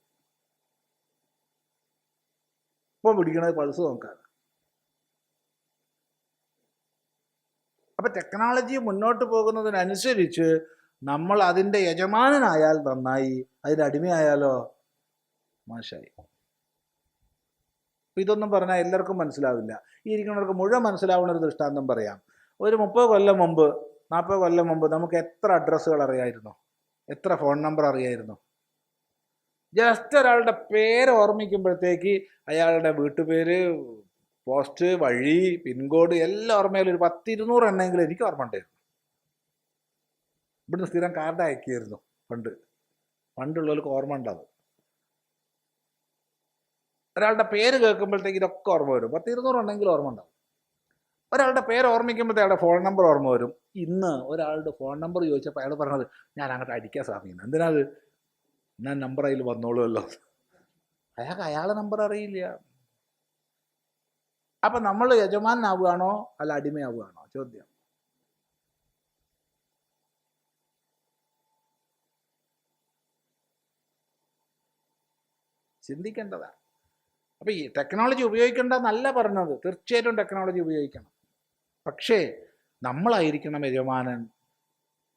ഇപ്പോൾ പിടിക്കണത് പൾസ് നോക്കാൻ. അപ്പം ടെക്നോളജി മുന്നോട്ട് പോകുന്നതിനനുസരിച്ച് നമ്മൾ അതിൻ്റെ യജമാനനായാൽ നന്നായി, അതിൻ്റെ അടിമയായാലോ മോശമായി. അപ്പം ഇതൊന്നും പറഞ്ഞാൽ എല്ലാവർക്കും മനസ്സിലാവില്ല. ഈ ഇരിക്കുന്നവർക്ക് മുഴുവൻ മനസ്സിലാവുന്ന ഒരു ദൃഷ്ടാന്തം പറയാം. ഒരു 30 കൊല്ലം മുമ്പ് 40 കൊല്ലം മുമ്പ് നമുക്ക് എത്ര അഡ്രസ്സുകൾ അറിയായിരുന്നു, എത്ര ഫോൺ നമ്പർ അറിയായിരുന്നു? ജസ്റ്റ് ഒരാളുടെ പേര് ഓർമ്മിക്കുമ്പോഴത്തേക്ക് അയാളുടെ വീട്ടുപേര്, പോസ്റ്റ്, വഴി, പിൻകോഡ് എല്ലാം ഓർമ്മയിൽ ഒരു 10-200 എണ്ണമെങ്കിലും എനിക്ക് ഓർമ്മ ഉണ്ടായിരുന്നു. ഇവിടുന്ന് സ്ഥിരം കാർഡ് അയക്കിയായിരുന്നു പണ്ടുള്ളവർക്ക് ഓർമ്മ ഉണ്ടാവും. ഒരാളുടെ പേര് കേൾക്കുമ്പോഴത്തേക്ക് ഇതൊക്കെ ഓർമ്മ വരും. 10-200 ഉണ്ടെങ്കിലും ഓർമ്മ ഉണ്ടാവും. ഒരാളുടെ പേര് ഓർമ്മിക്കുമ്പോഴത്തേ അയാളുടെ ഫോൺ നമ്പർ ഓർമ്മ വരും. ഇന്ന് ഒരാളുടെ ഫോൺ നമ്പർ ചോദിച്ചപ്പോൾ അയാൾ പറഞ്ഞത് ഞാൻ അങ്ങോട്ട് അടിക്കാൻ സാധിക്കുന്നു. എന്തിനാത്? ഞാൻ നമ്പർ അതിൽ വന്നോളുമല്ലോ. അയാളെ നമ്പർ അറിയില്ല. അപ്പം നമ്മൾ യജമാനാവുകയാണോ അല്ല അടിമയാവുകയാണോ ചോദ്യം. ചിന്തിക്കേണ്ടതാണ്. അപ്പം ഈ ടെക്നോളജി ഉപയോഗിക്കേണ്ടെന്നല്ല പറഞ്ഞത്, തീർച്ചയായിട്ടും ടെക്നോളജി ഉപയോഗിക്കണം. പക്ഷേ നമ്മളായിരിക്കണം യജമാനൻ.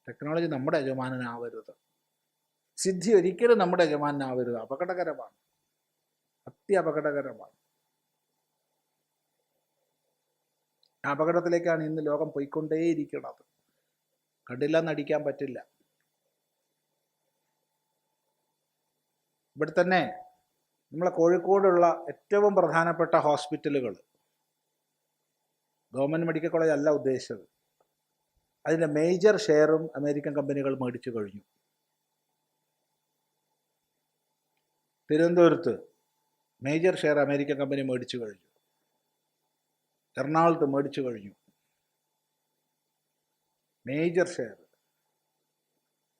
ടെക്നോളജി നമ്മുടെ യജമാനനാവരുത്. സിദ്ധി ഒരിക്കലും നമ്മുടെ യജമാനാവരുത്. അപകടകരമാണ്, അത്യപകടകരമാണ്. അപകടത്തിലേക്കാണ് ഇന്ന് ലോകം പോയിക്കൊണ്ടേയിരിക്കുന്നത്. കണ്ടില്ലെന്നടിക്കാൻ പറ്റില്ല. ഇവിടെ തന്നെ നമ്മളെ കോഴിക്കോടുള്ള ഏറ്റവും പ്രധാനപ്പെട്ട ഹോസ്പിറ്റലുകൾ, ഗവൺമെൻറ് മെഡിക്കൽ കോളേജ് അല്ല ഉദ്ദേശിച്ചത്, അതിൻ്റെ മേജർ ഷെയറും അമേരിക്കൻ കമ്പനികൾ മേടിച്ചു കഴിഞ്ഞു. തിരുവനന്തപുരത്ത് മേജർ ഷെയർ അമേരിക്കൻ കമ്പനി മേടിച്ചു കഴിഞ്ഞു. എറണാകുളത്ത് മേടിച്ചു കഴിഞ്ഞു മേജർ ഷെയർ.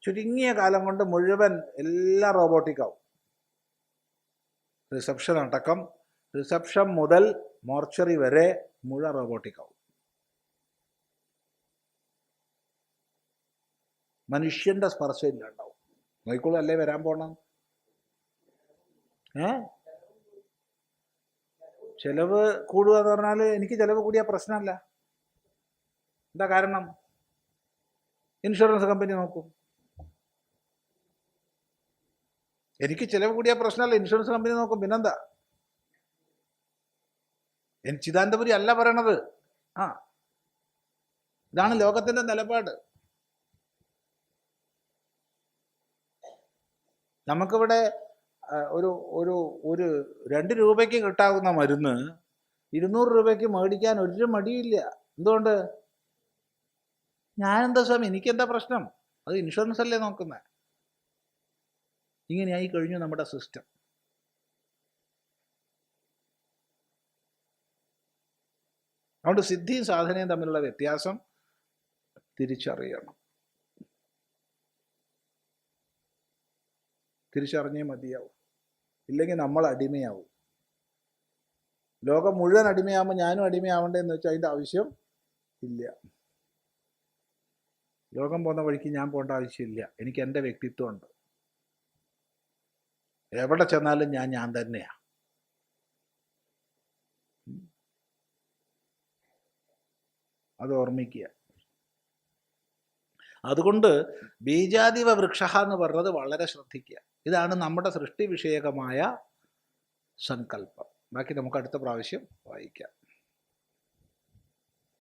ചുരുങ്ങിയ കാലം കൊണ്ട് മുഴുവൻ എല്ലാം റോബോട്ടിക്കാവും. റിസപ്ഷൻ അടക്കം, റിസപ്ഷൻ മുതൽ മോർച്ചറി വരെ മുഴുവൻ റോബോട്ടിക്കാവും. മനുഷ്യൻ്റെ സ്പർശം ഇല്ലാണ്ടാവും. നോയിക്കോളൂ, അല്ലേ വരാൻ പോണം. ചെലവ് കൂടുക എന്ന് പറഞ്ഞാൽ എനിക്ക് ചെലവ് കൂടിയ പ്രശ്നമല്ല. എന്താ കാരണം? ഇൻഷുറൻസ് കമ്പനി നോക്കും. എനിക്ക് ചിലവ് കൂടിയ പ്രശ്നമല്ല, ഇൻഷുറൻസ് കമ്പനി നോക്കും. പിന്നെന്താ? ചിദാനന്ദപുരി അല്ല പറയണത്. ഇതാണ് ലോകത്തിന്റെ നിലപാട്. നമുക്കിവിടെ ഒരു ഒരു ഒരു 2 രൂപയ്ക്ക് കിട്ടാവുന്ന മരുന്ന് 200 രൂപയ്ക്ക് മേടിക്കാൻ ഒരു മടിയില്ല. എന്തുകൊണ്ട്? ഞാനെന്താ സ്വാമി, എനിക്കെന്താ പ്രശ്നം? അത് ഇൻഷുറൻസ് അല്ലേ നോക്കുന്നത്. ഇങ്ങനെയായി കഴിഞ്ഞു നമ്മുടെ സിസ്റ്റം. അതുകൊണ്ട് സിദ്ധിയും സാധനയും തമ്മിലുള്ള വ്യത്യാസം തിരിച്ചറിയണം. തിരിച്ചറിഞ്ഞേ മതിയാവും. ഇല്ലെങ്കിൽ നമ്മൾ അടിമയാവും. ലോകം മുഴുവൻ അടിമയാകുമ്പോൾ ഞാനും അടിമയാവണ്ടേന്ന് വെച്ചാൽ അതിൻ്റെ ആവശ്യം ഇല്ല. ലോകം പോകുന്ന വഴിക്ക് ഞാൻ പോകേണ്ട ആവശ്യമില്ല. എനിക്ക് എൻ്റെ വ്യക്തിത്വമുണ്ട്. എവിടെ ചെന്നാലും ഞാൻ തന്നെയാണ്. അത് ഓർമ്മിക്കുക. അതുകൊണ്ട് ബീജാദിവ വൃക്ഷ എന്ന് പറഞ്ഞത് വളരെ ശ്രദ്ധിക്കുക. ഇതാണ് നമ്മുടെ സൃഷ്ടി വിഷയകമായ സങ്കല്പം. ബാക്കി നമുക്ക് അടുത്ത പ്രാവശ്യം വായിക്കാം.